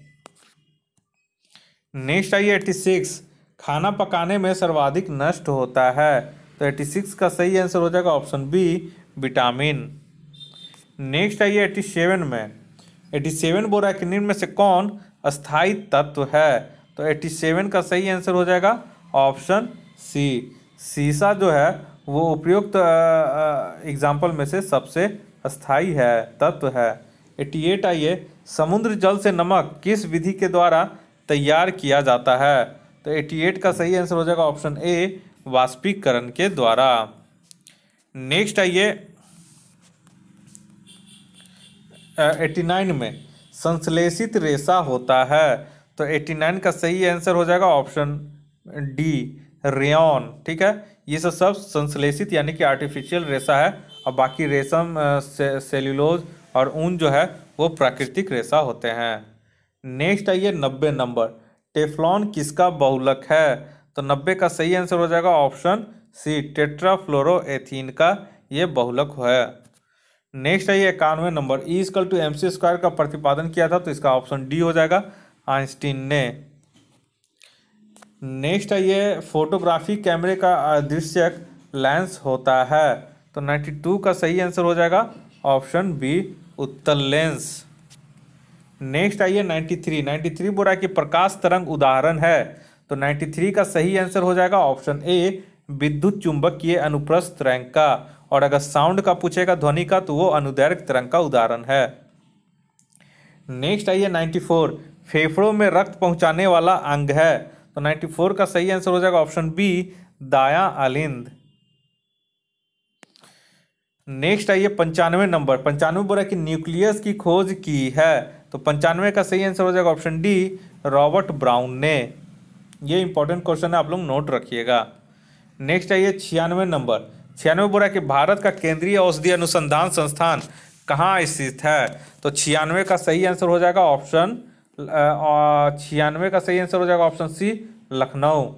Speaker 1: नेक्स्ट आइए 86। खाना पकाने में सर्वाधिक नष्ट होता है। तो 86 का सही आंसर हो जाएगा ऑप्शन बी, विटामिन। नेक्स्ट आइए 87 में। 87 बोल रहा है कि निम्न में से कौन अस्थायी तत्व है। तो 87 का सही आंसर हो जाएगा ऑप्शन सी, सीसा जो है वो उपयुक्त एग्जाम्पल में से सबसे अस्थायी है, तत्व है। 88 आइए। समुद्र जल से नमक किस विधि के द्वारा तैयार किया जाता है। तो 88 का सही आंसर हो जाएगा ऑप्शन ए, वाष्पीकरण के द्वारा। नेक्स्ट आइए 89 में। संश्लेषित रेशा होता है। तो 89 का सही आंसर हो जाएगा ऑप्शन डी, रेयॉन। ठीक है, ये सब संश्लेषित यानी कि आर्टिफिशियल रेशा है और बाकी रेशम, सेल्यूलोज और ऊन जो है वो प्राकृतिक रेशा होते हैं। नेक्स्ट आइए 90 नंबर। टेफ्लॉन किसका बहुलक है। तो 90 का सही आंसर हो जाएगा ऑप्शन सी, टेट्राफ्लोरोएथीन का ये बहुलक है। नेक्स्ट आइए 91 नंबर। E=mc² का प्रतिपादन किया था। तो इसका ऑप्शन डी हो जाएगा, आइंस्टीन ने। नेक्स्ट आइए फोटोग्राफी कैमरे का अदृश्यक लेंस होता है। तो 92 का सही आंसर हो जाएगा ऑप्शन बी, उत्तल लेंस। नेक्स्ट आइए 93। 93 बोल रहा है कि प्रकाश तरंग उदाहरण है। तो 93 का सही आंसर हो जाएगा ऑप्शन ए, विद्युत चुंबकीय अनुप्रस्थ तरंग का। और अगर साउंड का पूछेगा ध्वनि का तो वो अनुदैर्घ्य तरंग का उदाहरण है। नेक्स्ट आइए 94, फेफड़ों में रक्त पहुंचाने वाला अंग है। तो 94 का सही आंसर हो जाएगा ऑप्शन बी, दायां अलिंद। नेक्स्ट आइए 95 नंबर, 95 बोला कि न्यूक्लियस की खोज की है। तो 95 का सही आंसर हो जाएगा ऑप्शन डी, रॉबर्ट ब्राउन ने। ये इंपॉर्टेंट क्वेश्चन है, आप लोग नोट रखिएगा। नेक्स्ट आइए 96 नंबर, 96 बोला कि भारत का केंद्रीय औषधि अनुसंधान संस्थान कहाँ स्थित है। तो 96 का सही आंसर हो जाएगा ऑप्शन 96 का सही आंसर हो जाएगा ऑप्शन सी, लखनऊ।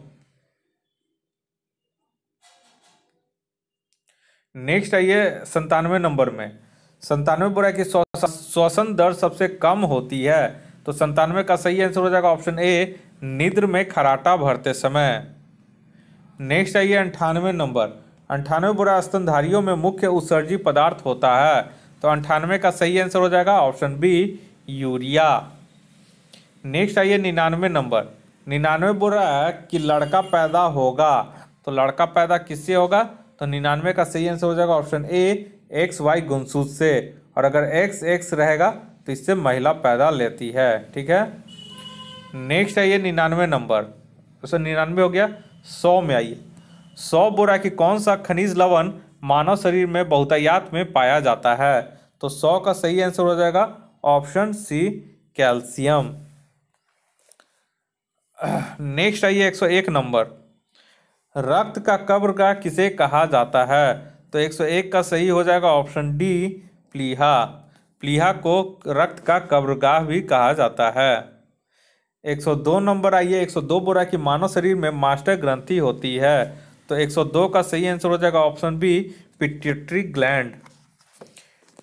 Speaker 1: नेक्स्ट आइए 97 नंबर में, 97 बोला कि श्वसन दर सबसे कम होती है। तो 97 का सही आंसर हो जाएगा ऑप्शन ए, निद्र में खराटा भरते समय। नेक्स्ट आइए 98 नंबर, 98 बोला स्तनधारियों में मुख्य उत्सर्जी पदार्थ होता है। तो 98 का सही आंसर हो जाएगा ऑप्शन बी, यूरिया। नेक्स्ट आइए 99 नंबर, 99 बोल रहा है कि लड़का पैदा होगा। तो लड़का पैदा किससे होगा। तो 99 का सही आंसर हो जाएगा ऑप्शन ए, XY गुणसूत्र से। और अगर XX रहेगा तो इससे महिला पैदा लेती है। ठीक है। नेक्स्ट आइए 99 नंबर, तो 99 हो गया। 100 में आइए, 100 बोरा कि कौन सा खनिज लवण मानव शरीर में बहुतायत में पाया जाता है। तो 100 का सही आंसर हो जाएगा ऑप्शन सी, कैल्शियम। नेक्स्ट आइए 101 नंबर, रक्त का कब्रगाह किसे कहा जाता है। तो 101 का सही हो जाएगा ऑप्शन डी, प्लीहा। प्लीहा को रक्त का कब्रगाह भी कहा जाता है। 102 नंबर आइए, 102 बोला कि मानव शरीर में मास्टर ग्रंथि होती है। तो 102 का सही आंसर हो जाएगा option B, pituitary gland.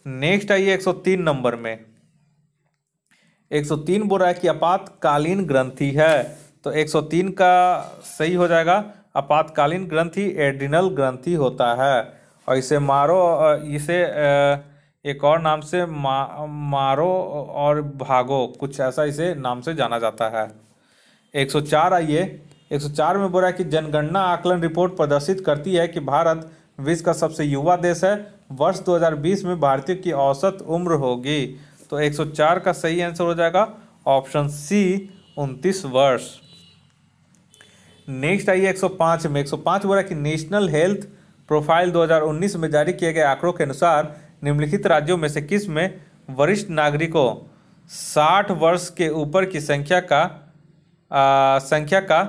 Speaker 1: Next आइए 103 नंबर में, 103 बोल रहा है कि आपातकालीन ग्रंथि है। तो 103 का सही हो जाएगा आपातकालीन ग्रंथि एड्रिनल ग्रंथि होता है। और इसे एक और नाम से मारो और भागो, कुछ ऐसा इसे नाम से जाना जाता है। 104 आइए, 104 में बोल रहा है कि जनगणना आकलन रिपोर्ट प्रदर्शित करती है कि भारत विश्व का सबसे युवा देश है। वर्ष 2020 में भारतीयों की औसत उम्र होगी। तो 104 का सही आंसर हो जाएगा ऑप्शन सी, 29 वर्ष। नेक्स्ट आइए 105 में, 105 बोला कि नेशनल हेल्थ प्रोफाइल 2019 में जारी किए गए आंकड़ों के अनुसार निम्नलिखित राज्यों में से किस में वरिष्ठ नागरिकों 60 वर्ष के ऊपर की संख्या का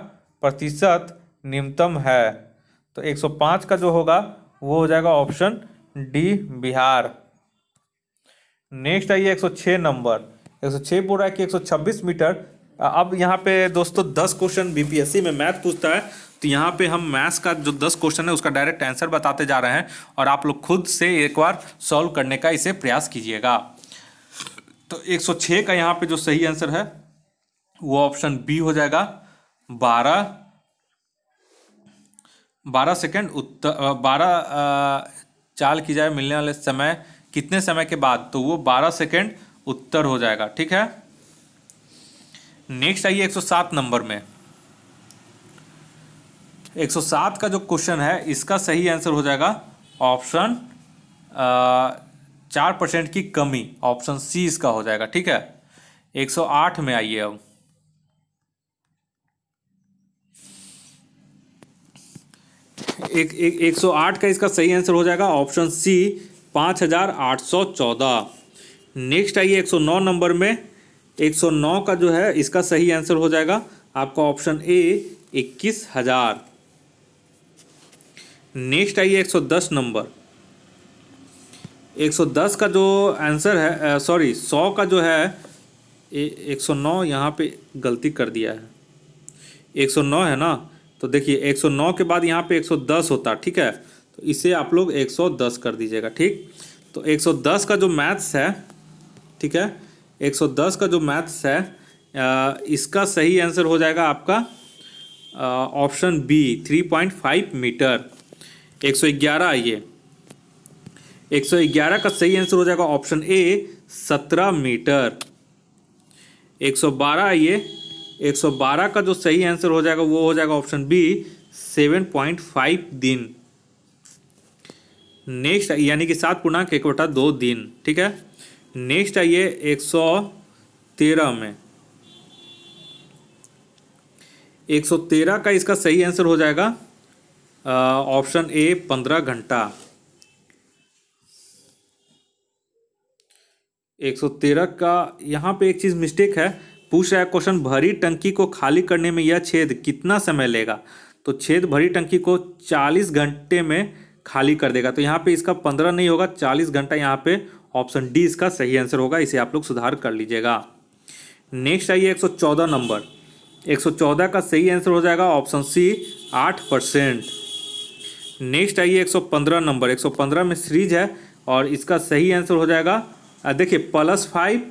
Speaker 1: प्रतिशत निम्नतम है। तो 105 का जो होगा वो हो जाएगा ऑप्शन डी, बिहार। नेक्स्ट आइए 106 नंबर, 106 बोल रहा है कि 126 मीटर। अब यहाँ पे दोस्तों 10 क्वेश्चन बीपीएससी में मैथ पूछता है। तो यहाँ पे हम मैथ्स का जो 10 क्वेश्चन है उसका डायरेक्ट आंसर बताते जा रहे हैं और आप लोग खुद से एक बार सॉल्व करने का इसे प्रयास कीजिएगा। तो 106 का यहाँ पे जो सही आंसर है वो ऑप्शन बी हो जाएगा, 12 सेकेंड 12 चाल की जाए मिलने वाले समय कितने समय के बाद, तो वो 12 सेकेंड उत्तर हो जाएगा। ठीक है। नेक्स्ट आइए 107 नंबर में, 107 का जो क्वेश्चन है इसका सही आंसर हो जाएगा ऑप्शन 4% की कमी, ऑप्शन सी इसका हो जाएगा। ठीक है। 108 में आइए, अब 108 का इसका सही आंसर हो जाएगा ऑप्शन सी, 5814। नेक्स्ट आइए 109 नंबर में, 109 का जो है इसका सही आंसर हो जाएगा आपका ऑप्शन ए, 21,000। नेक्स्ट आइए 110 नंबर, 110 का जो आंसर है 100 का जो है 109 यहाँ पे गलती कर दिया है, 109 है ना। तो देखिए 109 के बाद यहाँ पे 110 होता। ठीक है। तो इसे आप लोग 110 कर दीजिएगा। ठीक। तो 110 का जो मैथ्स है, ठीक है, 110 का जो मैथ्स है इसका सही आंसर हो जाएगा आपका ऑप्शन बी, 3.5 मीटर। 111 आइए, 111 का सही आंसर हो जाएगा ऑप्शन ए, 17 मीटर। 112 आइए, 112 का जो सही आंसर हो जाएगा वो हो जाएगा ऑप्शन बी, 7.5 दिन। नेक्स्ट यानी कि 7.1/2 दिन, ठीक है। नेक्स्ट आइए 113 में। 113 का इसका सही आंसर हो जाएगा ऑप्शन ए 15 घंटा। 113 का यहाँ पे एक चीज़ मिस्टेक है, पूछ रहा है क्वेश्चन, भरी टंकी को खाली करने में यह छेद कितना समय लेगा। तो छेद भरी टंकी को 40 घंटे में खाली कर देगा। तो यहाँ पे इसका 15 नहीं होगा, 40 घंटा यहाँ पे ऑप्शन डी इसका सही आंसर होगा। इसे आप लोग सुधार कर लीजिएगा। नेक्स्ट आइए 114 नंबर। 114 का सही आंसर हो जाएगा ऑप्शन सी 8%। नेक्स्ट आइए 115 नंबर। 115 में सीरीज है और इसका सही आंसर हो जाएगा, देखिए, +5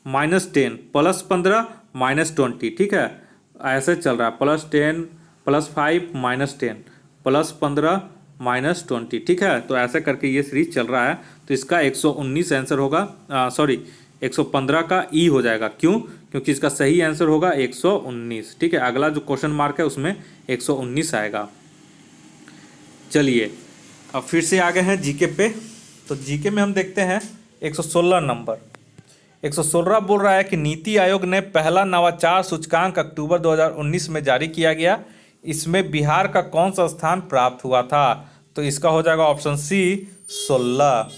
Speaker 1: -10 +15 -20, ठीक है, ऐसे चल रहा है, +10 +5 -10 +15 -20, ठीक है। तो ऐसे करके ये सीरीज चल रहा है। तो इसका 119 आंसर होगा, सॉरी 115 का ई हो जाएगा। क्यों? क्योंकि इसका सही आंसर होगा 119, ठीक है। अगला जो क्वेश्चन मार्क है उसमें 119 आएगा। चलिए अब फिर से आ गए हैं जीके पे। तो जीके में हम देखते हैं 116 नंबर। 116 बोल रहा है कि नीति आयोग ने पहला नवाचार सूचकांक अक्टूबर 2019 में जारी किया गया। इसमें बिहार का कौन सा स्थान प्राप्त हुआ था। तो इसका हो जाएगा ऑप्शन सी 16।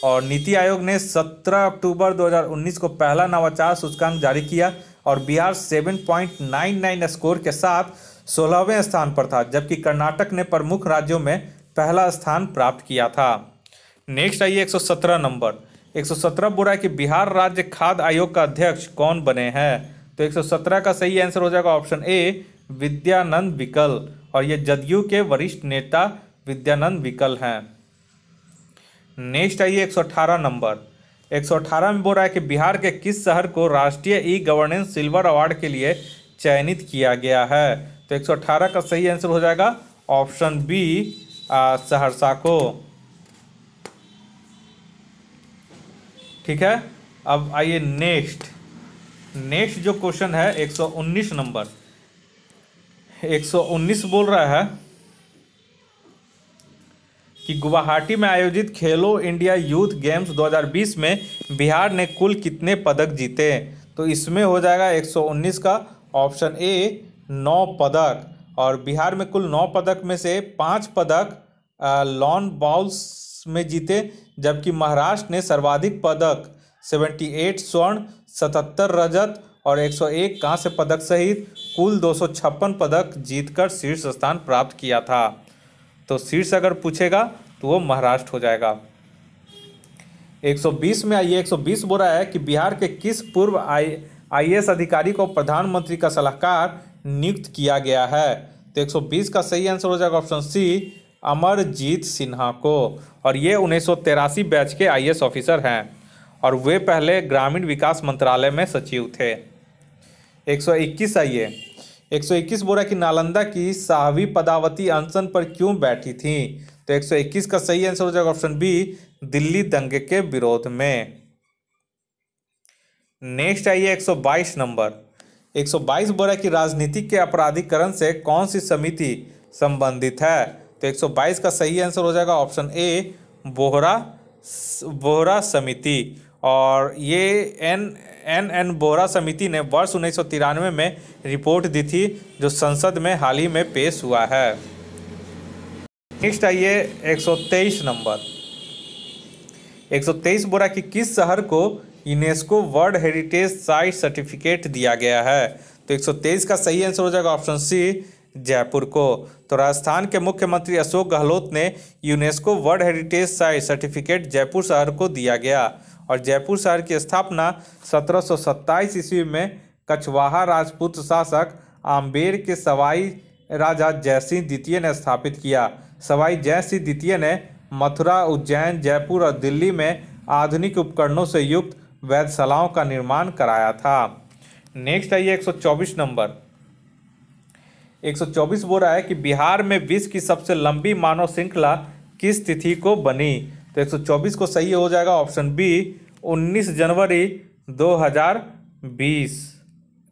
Speaker 1: और नीति आयोग ने 17 अक्टूबर 2019 को पहला नवाचार सूचकांक जारी किया और बिहार 7.99 स्कोर के साथ 16वें स्थान पर था, जबकि कर्नाटक ने प्रमुख राज्यों में पहला स्थान प्राप्त किया था। नेक्स्ट आइए 117 नंबर। 117 बोल रहा है कि बिहार राज्य खाद्य आयोग का अध्यक्ष कौन बने हैं। तो 117 का सही आंसर हो जाएगा ऑप्शन ए विद्यानंद विकल, और ये जदयू के वरिष्ठ नेता विद्यानंद विकल हैं। नेक्स्ट आइए 118 नंबर। 118 में बोल रहा है कि बिहार के किस शहर को राष्ट्रीय ई गवर्नेंस सिल्वर अवार्ड के लिए चयनित किया गया है। तो 118 का सही आंसर हो जाएगा ऑप्शन बी सहरसा को, ठीक है। अब आइए नेक्स्ट जो क्वेश्चन है 119 नंबर। 119 बोल रहा है कि गुवाहाटी में आयोजित खेलो इंडिया यूथ गेम्स 2020 में बिहार ने कुल कितने पदक जीते। तो इसमें हो जाएगा 119 का ऑप्शन ए 9 पदक। और बिहार में कुल 9 पदक में से 5 पदक लॉन बॉल्स में जीते, जबकि महाराष्ट्र ने सर्वाधिक पदक 78 स्वर्ण 77 रजत और 101 कांस्य पदक सहित कुल 256 पदक जीतकर शीर्ष स्थान प्राप्त किया था। तो शीर्ष अगर पूछेगा तो वो महाराष्ट्र हो जाएगा। 120 में आइए। 120 बोल रहा है कि बिहार के किस पूर्व IAS अधिकारी को प्रधानमंत्री का सलाहकार नियुक्त किया गया है। तो 120 का सही आंसर हो जाएगा ऑप्शन सी अमरजीत सिन्हा को, और ये 1983 बैच के IAS ऑफिसर हैं और वे पहले ग्रामीण विकास मंत्रालय में सचिव थे। 121 आइए। 121 बोला कि नालंदा की साहवी पदावती अनशन पर क्यों बैठी थी। तो 121 का सही आंसर हो जाएगा ऑप्शन बी दिल्ली दंगे के विरोध में। नेक्स्ट आइए 122 नंबर। 122 बोला कि राजनीति के अपराधीकरण से कौन सी समिति संबंधित है। तो 122 का सही आंसर हो जाएगा ऑप्शन ए बोहरा समिति, और ये एन बोहरा समिति ने वर्ष 1993 में रिपोर्ट दी थी, जो संसद में हाल ही में पेश हुआ है। नेक्स्ट आइए 123 नंबर। 123 बोला कि किस शहर को UNESCO world heritage site certificate दिया गया है। तो 123 का सही आंसर हो जाएगा ऑप्शन सी जयपुर को। तो राजस्थान के मुख्यमंत्री अशोक गहलोत ने UNESCO world heritage site certificate Jaipur शहर को दिया गया, और जयपुर शहर की स्थापना 1727 ईस्वी में कछवाहा राजपूत शासक आम्बेर के सवाई राजा जयसिंह द्वितीय ने स्थापित किया। सवाई जयसिंह द्वितीय ने मथुरा, उज्जैन, जयपुर और दिल्ली में आधुनिक उपकरणों से युक्त वेधशालाओं का निर्माण कराया था। नेक्स्ट आइए 124 नंबर। 124 बोल रहा है कि बिहार में विश्व की सबसे लंबी मानव श्रृंखला किस तिथि को बनी। तो 124 को सही हो जाएगा ऑप्शन बी 19 जनवरी 2020,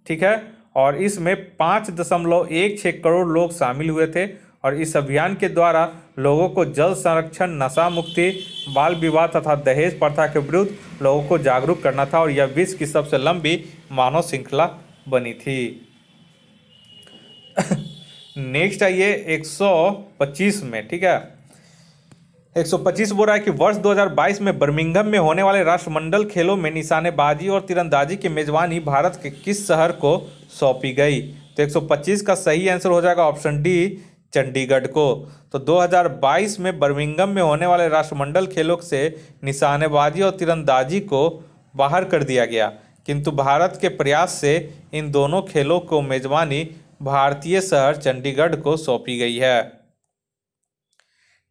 Speaker 1: ठीक है। और इसमें 5.16 करोड़ लोग शामिल हुए थे और इस अभियान के द्वारा लोगों को जल संरक्षण, नशा मुक्ति, बाल विवाह तथा दहेज प्रथा के विरुद्ध लोगों को जागरूक करना था और यह विश्व की सबसे लंबी मानव श्रृंखला बनी थी। नेक्स्ट आइए 125 में, ठीक है। 125 बोल रहा है कि वर्ष 2022 में बर्मिंघम में होने वाले राष्ट्रमंडल खेलों में निशानेबाजी और तीरंदाजी की मेजबानी भारत के किस शहर को सौंपी गई? तो 125 का सही आंसर हो जाएगा ऑप्शन डी, चंडीगढ़ को। तो 2022 में बर्मिंघम में होने वाले राष्ट्रमंडल खेलों से निशानेबाजी और तीरंदाजी को बाहर कर दिया गया, किंतु भारत के प्रयास से इन दोनों खेलों को मेजबानी भारतीय शहर चंडीगढ़ को सौंपी गई है।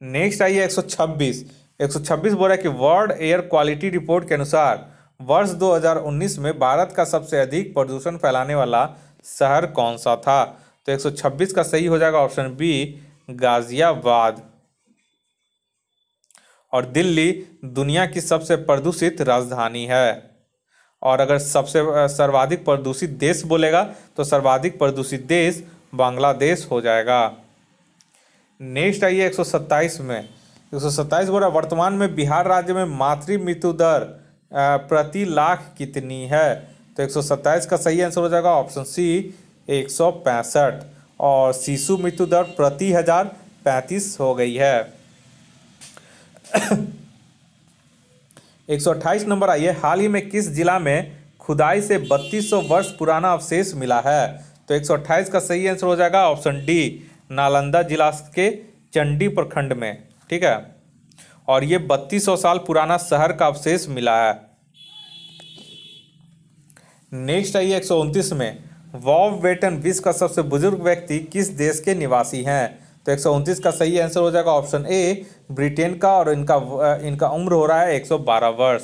Speaker 1: नेक्स्ट आइए 126 बोल रहा है कि वर्ल्ड एयर क्वालिटी रिपोर्ट के अनुसार वर्ष 2019 में भारत का सबसे अधिक प्रदूषण फैलाने वाला शहर कौन सा था? तो 126 का सही हो जाएगा ऑप्शन बी, गाजियाबाद। और दिल्ली दुनिया की सबसे प्रदूषित राजधानी है। और अगर सबसे सर्वाधिक प्रदूषित देश बोलेगा तो सर्वाधिक प्रदूषित देश बांग्लादेश हो जाएगा। नेक्स्ट आइए 127 में। 127 बोला वर्तमान में बिहार राज्य में मातृ मृत्यु दर प्रति लाख कितनी है? तो 127 का सही आंसर हो जाएगा ऑप्शन सी, 165। और शिशु मृत्यु दर प्रति 1000 35 हो गई है। 128 नंबर आइए, हाल ही में किस जिला में खुदाई से 3200 वर्ष पुराना अवशेष मिला है? तो 128 का सही आंसर हो जाएगा ऑप्शन डी, नालंदा जिला के चंडी प्रखंड में, ठीक है। और ये 3200 साल पुराना शहर का अवशेष मिला है। नेक्स्ट आइए 129 में, वॉव वेटन विश्व का सबसे बुजुर्ग व्यक्ति किस देश के निवासी हैं? तो 129 का सही आंसर हो जाएगा ऑप्शन ए, ब्रिटेन का। और इनका उम्र हो रहा है 112 वर्ष।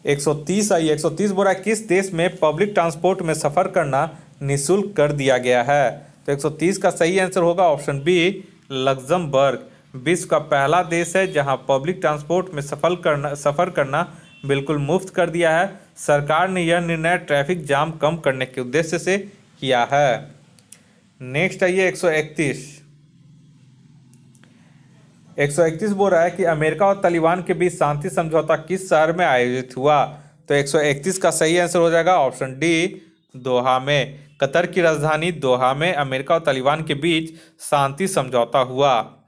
Speaker 1: 130 आइए 130 बोल रहा है किस देश में पब्लिक ट्रांसपोर्ट में सफर करना निःशुल्क कर दिया गया है? तो 130 का सही आंसर होगा ऑप्शन बी, लग्जमबर्ग। विश्व का पहला देश है जहां पब्लिक ट्रांसपोर्ट में सफर करना बिल्कुल मुफ्त कर दिया है। सरकार ने यह निर्णय ट्रैफिक जाम कम करने के उद्देश्य से किया है। नेक्स्ट आइए 131 बोल रहा है कि अमेरिका और तालिबान के बीच शांति समझौता किस शहर में आयोजित हुआ? तो 131 का सही आंसर हो जाएगा ऑप्शन डी, दोहा में। कतर की राजधानी दोहा में अमेरिका और तालिबान के बीच शांति समझौता हुआ।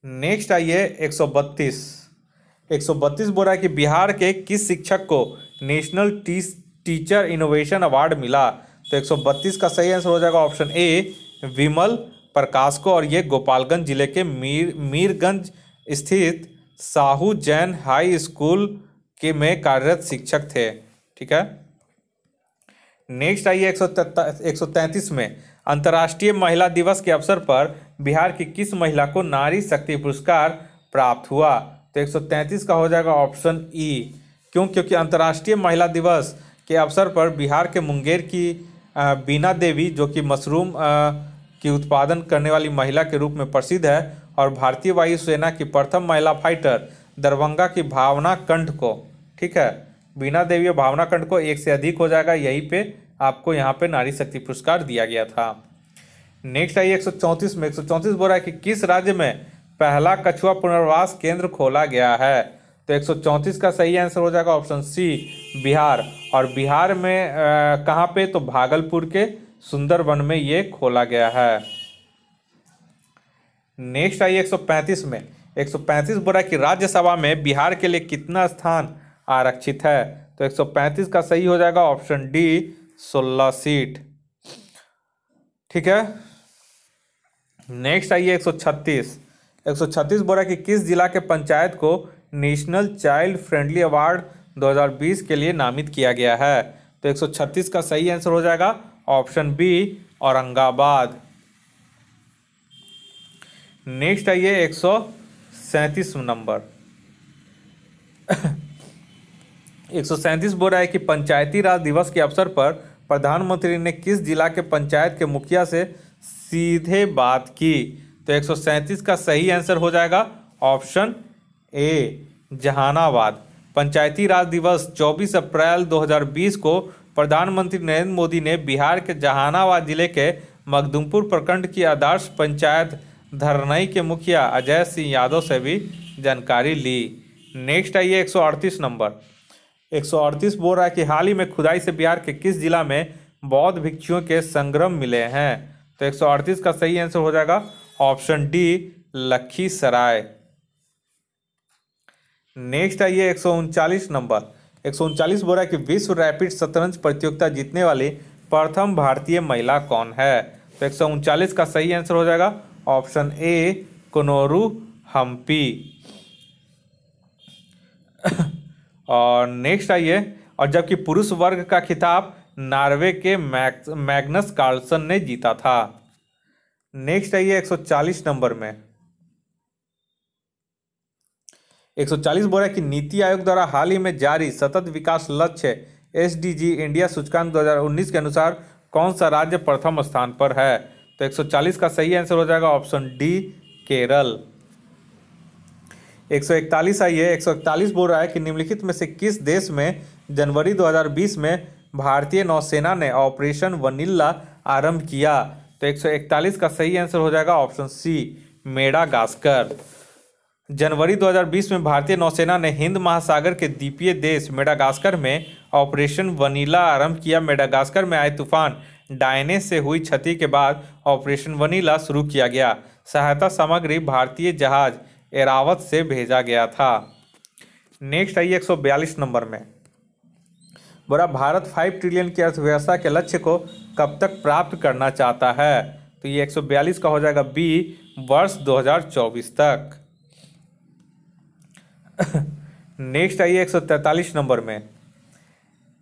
Speaker 1: नेक्स्ट आइए 132 बोल रहा है कि बिहार के किस शिक्षक को नेशनल टीचर इनोवेशन अवार्ड मिला? तो 132 का सही आंसर हो जाएगा ऑप्शन ए, विमल प्रकाश को। और ये गोपालगंज जिले के मीरगंज स्थित साहू जैन हाई स्कूल के में कार्यरत शिक्षक थे, ठीक है। नेक्स्ट आइए 133 में, अंतर्राष्ट्रीय महिला दिवस के अवसर पर बिहार की किस महिला को नारी शक्ति पुरस्कार प्राप्त हुआ? तो 133 का हो जाएगा ऑप्शन ई, क्योंकि अंतर्राष्ट्रीय महिला दिवस के अवसर पर बिहार के मुंगेर की बीना देवी, जो कि मशरूम की उत्पादन करने वाली महिला के रूप में प्रसिद्ध है, और भारतीय वायुसेना की प्रथम महिला फाइटर दरभंगा की भावना कंठ को, ठीक है, बीना देवी और भावना कंठ को एक से अधिक हो जाएगा। यहीं पे आपको यहाँ पे नारी शक्ति पुरस्कार दिया गया था। नेक्स्ट आइए 134 में। 134 बोल रहा है कि किस राज्य में पहला कछुआ पुनर्वास केंद्र खोला गया है? तो 134 का सही आंसर हो जाएगा ऑप्शन सी, बिहार। और बिहार में कहाँ पे? तो भागलपुर के सुंदरवन में ये खोला गया है। नेक्स्ट आइए 135 में। 135 बोल रहा है कि राज्यसभा में बिहार के लिए कितना स्थान आरक्षित है? तो 135 का सही हो जाएगा ऑप्शन डी, 16 सीट, ठीक है। नेक्स्ट आइए 136 बोल रहा है कि किस जिला के पंचायत को नेशनल चाइल्ड फ्रेंडली अवार्ड 2020 के लिए नामित किया गया है? तो 136 का सही आंसर हो जाएगा ऑप्शन बी, औरंगाबाद। नेक्स्ट आइए 137 नंबर। 137 बोल रहा है कि पंचायती राज दिवस के अवसर पर प्रधानमंत्री ने किस जिला के पंचायत के मुखिया से सीधे बात की? तो 137 का सही आंसर हो जाएगा ऑप्शन ए, जहानाबाद। पंचायती राज दिवस 24 अप्रैल 2020 को प्रधानमंत्री नरेंद्र मोदी ने बिहार के जहानाबाद जिले के मखदुमपुर प्रखंड की आदर्श पंचायत धरनई के मुखिया अजय सिंह यादव से भी जानकारी ली। नेक्स्ट आइए 138 नंबर। 138 बोल रहा है कि हाल ही में खुदाई से बिहार के किस जिला में बौद्ध भिक्षुओं के संग्रह मिले हैं। तो 138 का सही आंसर हो जाएगा ऑप्शन डी लखीसराय। नेक्स्ट आइए 139 नंबर। 139 बोल रहा है कि विश्व रैपिड शतरंज प्रतियोगिता जीतने वाली प्रथम भारतीय महिला कौन है। तो 139 का सही आंसर हो जाएगा ऑप्शन ए कोनोरू हम्पी। और नेक्स्ट आइए, और जबकि पुरुष वर्ग का खिताब नॉर्वे के मैग्नस कार्लसन ने जीता था। नेक्स्ट आइए 140 नंबर में। 140 बोल रहा है कि नीति आयोग द्वारा हाल ही में जारी सतत विकास लक्ष्य एसडीजी इंडिया सूचकांक 2019 के अनुसार कौन सा राज्य प्रथम स्थान पर है। तो 140 का सही आंसर हो जाएगा ऑप्शन डी केरल। 141 आइए। 141 बोल रहा है कि निम्नलिखित में से किस देश में जनवरी 2020 में भारतीय नौसेना ने ऑपरेशन वनीला आरंभ किया। तो 141 का सही आंसर हो जाएगा ऑप्शन सी मेडागास्कर। जनवरी 2020 में भारतीय नौसेना ने हिंद महासागर के द्वीपीय देश मेडागास्कर में ऑपरेशन वनीला आरंभ किया। मेडागास्कर में आए तूफान डायने से हुई क्षति के बाद ऑपरेशन वनीला शुरू किया गया। सहायता सामग्री भारतीय जहाज एरावत से भेजा गया था। नेक्स्ट आइए 142 नंबर में। बोला भारत 5 ट्रिलियन की अर्थव्यवस्था के लक्ष्य को कब तक प्राप्त करना चाहता है। तो ये 142 का हो जाएगा बी वर्ष 2024 तक। नेक्स्ट आइए 143 नंबर में।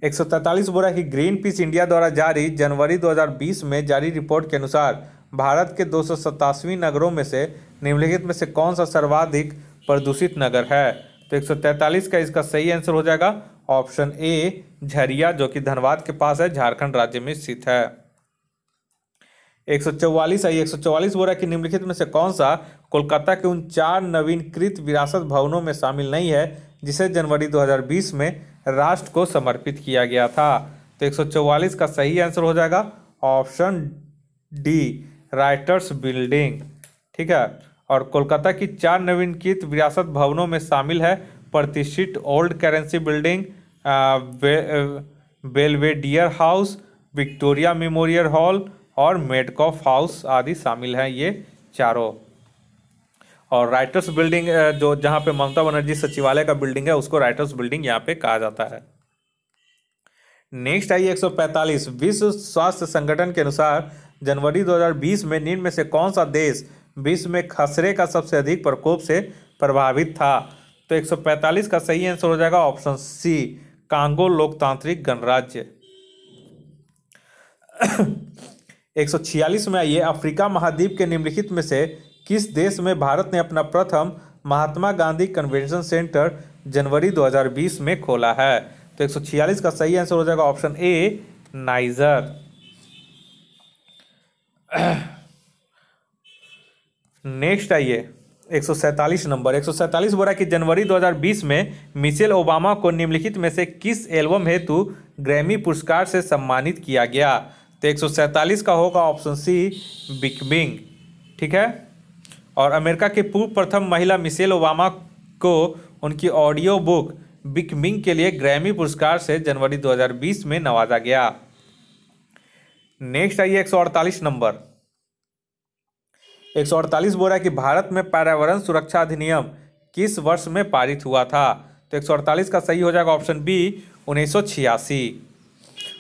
Speaker 1: 143 बोला कि ग्रीन पीस इंडिया द्वारा जारी जनवरी 2020 में जारी रिपोर्ट के अनुसार भारत के 287 नगरों में से निम्नलिखित में से कौन सा सर्वाधिक प्रदूषित नगर है। तो 143 का इसका सही आंसर हो जाएगा ऑप्शन ए झरिया, जो कि धनबाद के पास है, झारखंड राज्य में स्थित है। 144 आई। 144 बोल रहा है कि निम्नलिखित में से कौन सा कोलकाता के उन 4 नवीनकृत विरासत भवनों में शामिल नहीं है जिसे जनवरी 2020 में राष्ट्र को समर्पित किया गया था। तो 144 का सही आंसर हो जाएगा ऑप्शन डी राइटर्स बिल्डिंग। ठीक है, और कोलकाता की 4 नवीनकृत विरासत भवनों में शामिल है प्रतिष्ठित Old Currency Building, Belvedere House, Victoria Memorial Hall और मेडकॉफ हाउस आदि शामिल हैं ये चारों। और राइटर्स बिल्डिंग जो जहाँ पे ममता बनर्जी सचिवालय का बिल्डिंग है उसको राइटर्स बिल्डिंग यहाँ पे कहा जाता है। नेक्स्ट आइए 145। विश्व स्वास्थ्य संगठन के अनुसार जनवरी 2020 में निम्न में से कौन सा देश विश्व में खसरे का सबसे अधिक प्रकोप से प्रभावित था। तो 145 का सही आंसर हो जाएगा ऑप्शन सी कांगो लोकतांत्रिक गणराज्य। 146 में आइए। अफ्रीका महाद्वीप के निम्नलिखित में से किस देश में भारत ने अपना प्रथम महात्मा गांधी कन्वेंशन सेंटर जनवरी 2020 में खोला है। तो 146 का सही आंसर हो जाएगा ऑप्शन ए नाइजर। नेक्स्ट आइए 147 नंबर। 147 बोला कि जनवरी 2020 में मिशेल ओबामा को निम्नलिखित में से किस एल्बम हेतु ग्रैमी पुरस्कार से सम्मानित किया गया। तो 147 का होगा ऑप्शन सी बिकमिंग। ठीक है, और अमेरिका के पूर्व प्रथम महिला मिशेल ओबामा को उनकी ऑडियो बुक बिकमिंग के लिए ग्रैमी पुरस्कार से जनवरी 2020 में नवाजा गया। नेक्स्ट आइए 148 नंबर। 148 बोल रहा है कि भारत में पर्यावरण सुरक्षा अधिनियम किस वर्ष में पारित हुआ था। तो 148 का सही हो जाएगा ऑप्शन बी 1986।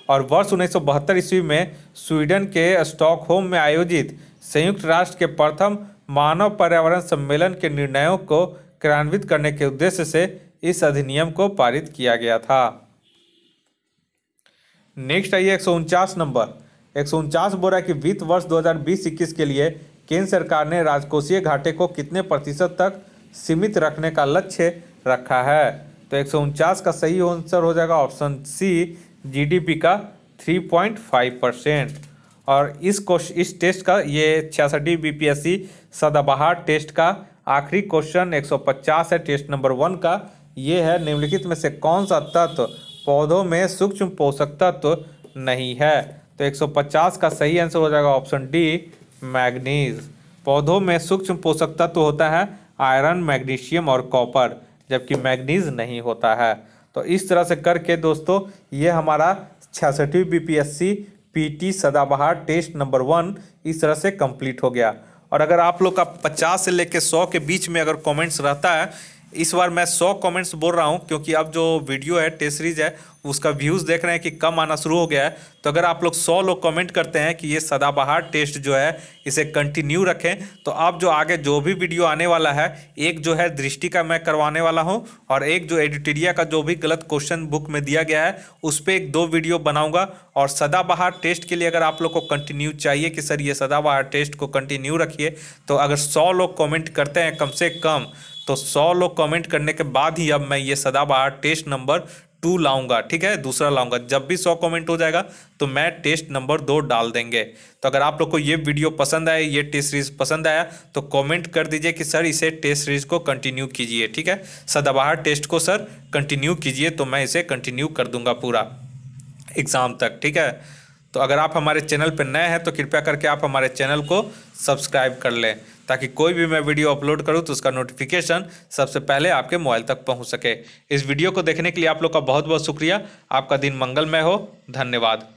Speaker 1: और वर्ष 1972 ईस्वी में स्वीडन के स्टॉकहोम में आयोजित संयुक्त राष्ट्र के प्रथम मानव पर्यावरण सम्मेलन के निर्णयों को क्रियान्वित करने के उद्देश्य से इस अधिनियम को पारित किया गया था। नेक्स्ट आइए 149 नंबर। 149 बोल रहा है कि वित्त वर्ष 2020-21 के लिए केंद्र सरकार ने राजकोषीय घाटे को कितने प्रतिशत तक सीमित रखने का लक्ष्य रखा है। तो 149 का सही आंसर हो जाएगा ऑप्शन सी जीडीपी का 3.5%। और इस टेस्ट का ये 66 बीपीएससी सदाबहार टेस्ट का आखिरी क्वेश्चन 150 है टेस्ट नंबर 1 का। ये है निम्नलिखित में से कौन सा तत्व पौधों में सूक्ष्म पोषक तत्व नहीं है। तो 150 का सही आंसर हो जाएगा ऑप्शन डी, मैग्नीज। पौधों में सूक्ष्म पोषक तत्व होता है आयरन, मैग्नीशियम और कॉपर, जबकि मैग्नीज नहीं होता है। तो इस तरह से करके दोस्तों ये हमारा 66वीं बीपीएससी पीटी सदाबहार टेस्ट नंबर 1 इस तरह से कंप्लीट हो गया। और अगर आप लोग का 50 से लेकर 100 के बीच में अगर कमेंट्स रहता है, इस बार मैं 100 कमेंट्स बोल रहा हूं क्योंकि अब जो वीडियो है टेस्ट सीरीज है उसका व्यूज़ देख रहे हैं कि कम आना शुरू हो गया है। तो अगर आप लोग 100 लोग कमेंट करते हैं कि ये सदाबहार टेस्ट जो है इसे कंटिन्यू रखें, तो आप जो आगे जो भी वीडियो आने वाला है, एक जो है दृष्टि का मैं करवाने वाला हूं और एक जो एडिटोरिया का जो भी गलत क्वेश्चन बुक में दिया गया है उस पर 1-2 वीडियो बनाऊंगा। और सदाबहार टेस्ट के लिए अगर आप लोग को कंटिन्यू चाहिए कि सर ये सदाबहार टेस्ट को कंटिन्यू रखिए, तो अगर 100 लोग कमेंट करते हैं कम से कम, तो 100 लोग कमेंट करने के बाद ही अब मैं ये सदाबहार टेस्ट नंबर 2 लाऊंगा, ठीक है, दूसरा लाऊंगा। जब भी 100 कमेंट हो जाएगा तो मैं टेस्ट नंबर 2 डाल देंगे। तो अगर आप लोग को ये वीडियो पसंद आए, ये टेस्ट सीरीज पसंद आया, तो कमेंट कर दीजिए कि सर इसे टेस्ट सीरीज को कंटिन्यू कीजिए, ठीक है, सदाबहार टेस्ट को सर कंटिन्यू कीजिए, तो मैं इसे कंटिन्यू कर दूंगा पूरा एग्ज़ाम तक, ठीक है। तो अगर आप हमारे चैनल पर नए हैं तो कृपया करके आप हमारे चैनल को सब्सक्राइब कर लें, ताकि कोई भी मैं वीडियो अपलोड करूं तो उसका नोटिफिकेशन सबसे पहले आपके मोबाइल तक पहुंच सके। इस वीडियो को देखने के लिए आप लोग का बहुत बहुत शुक्रिया। आपका दिन मंगलमय हो। धन्यवाद।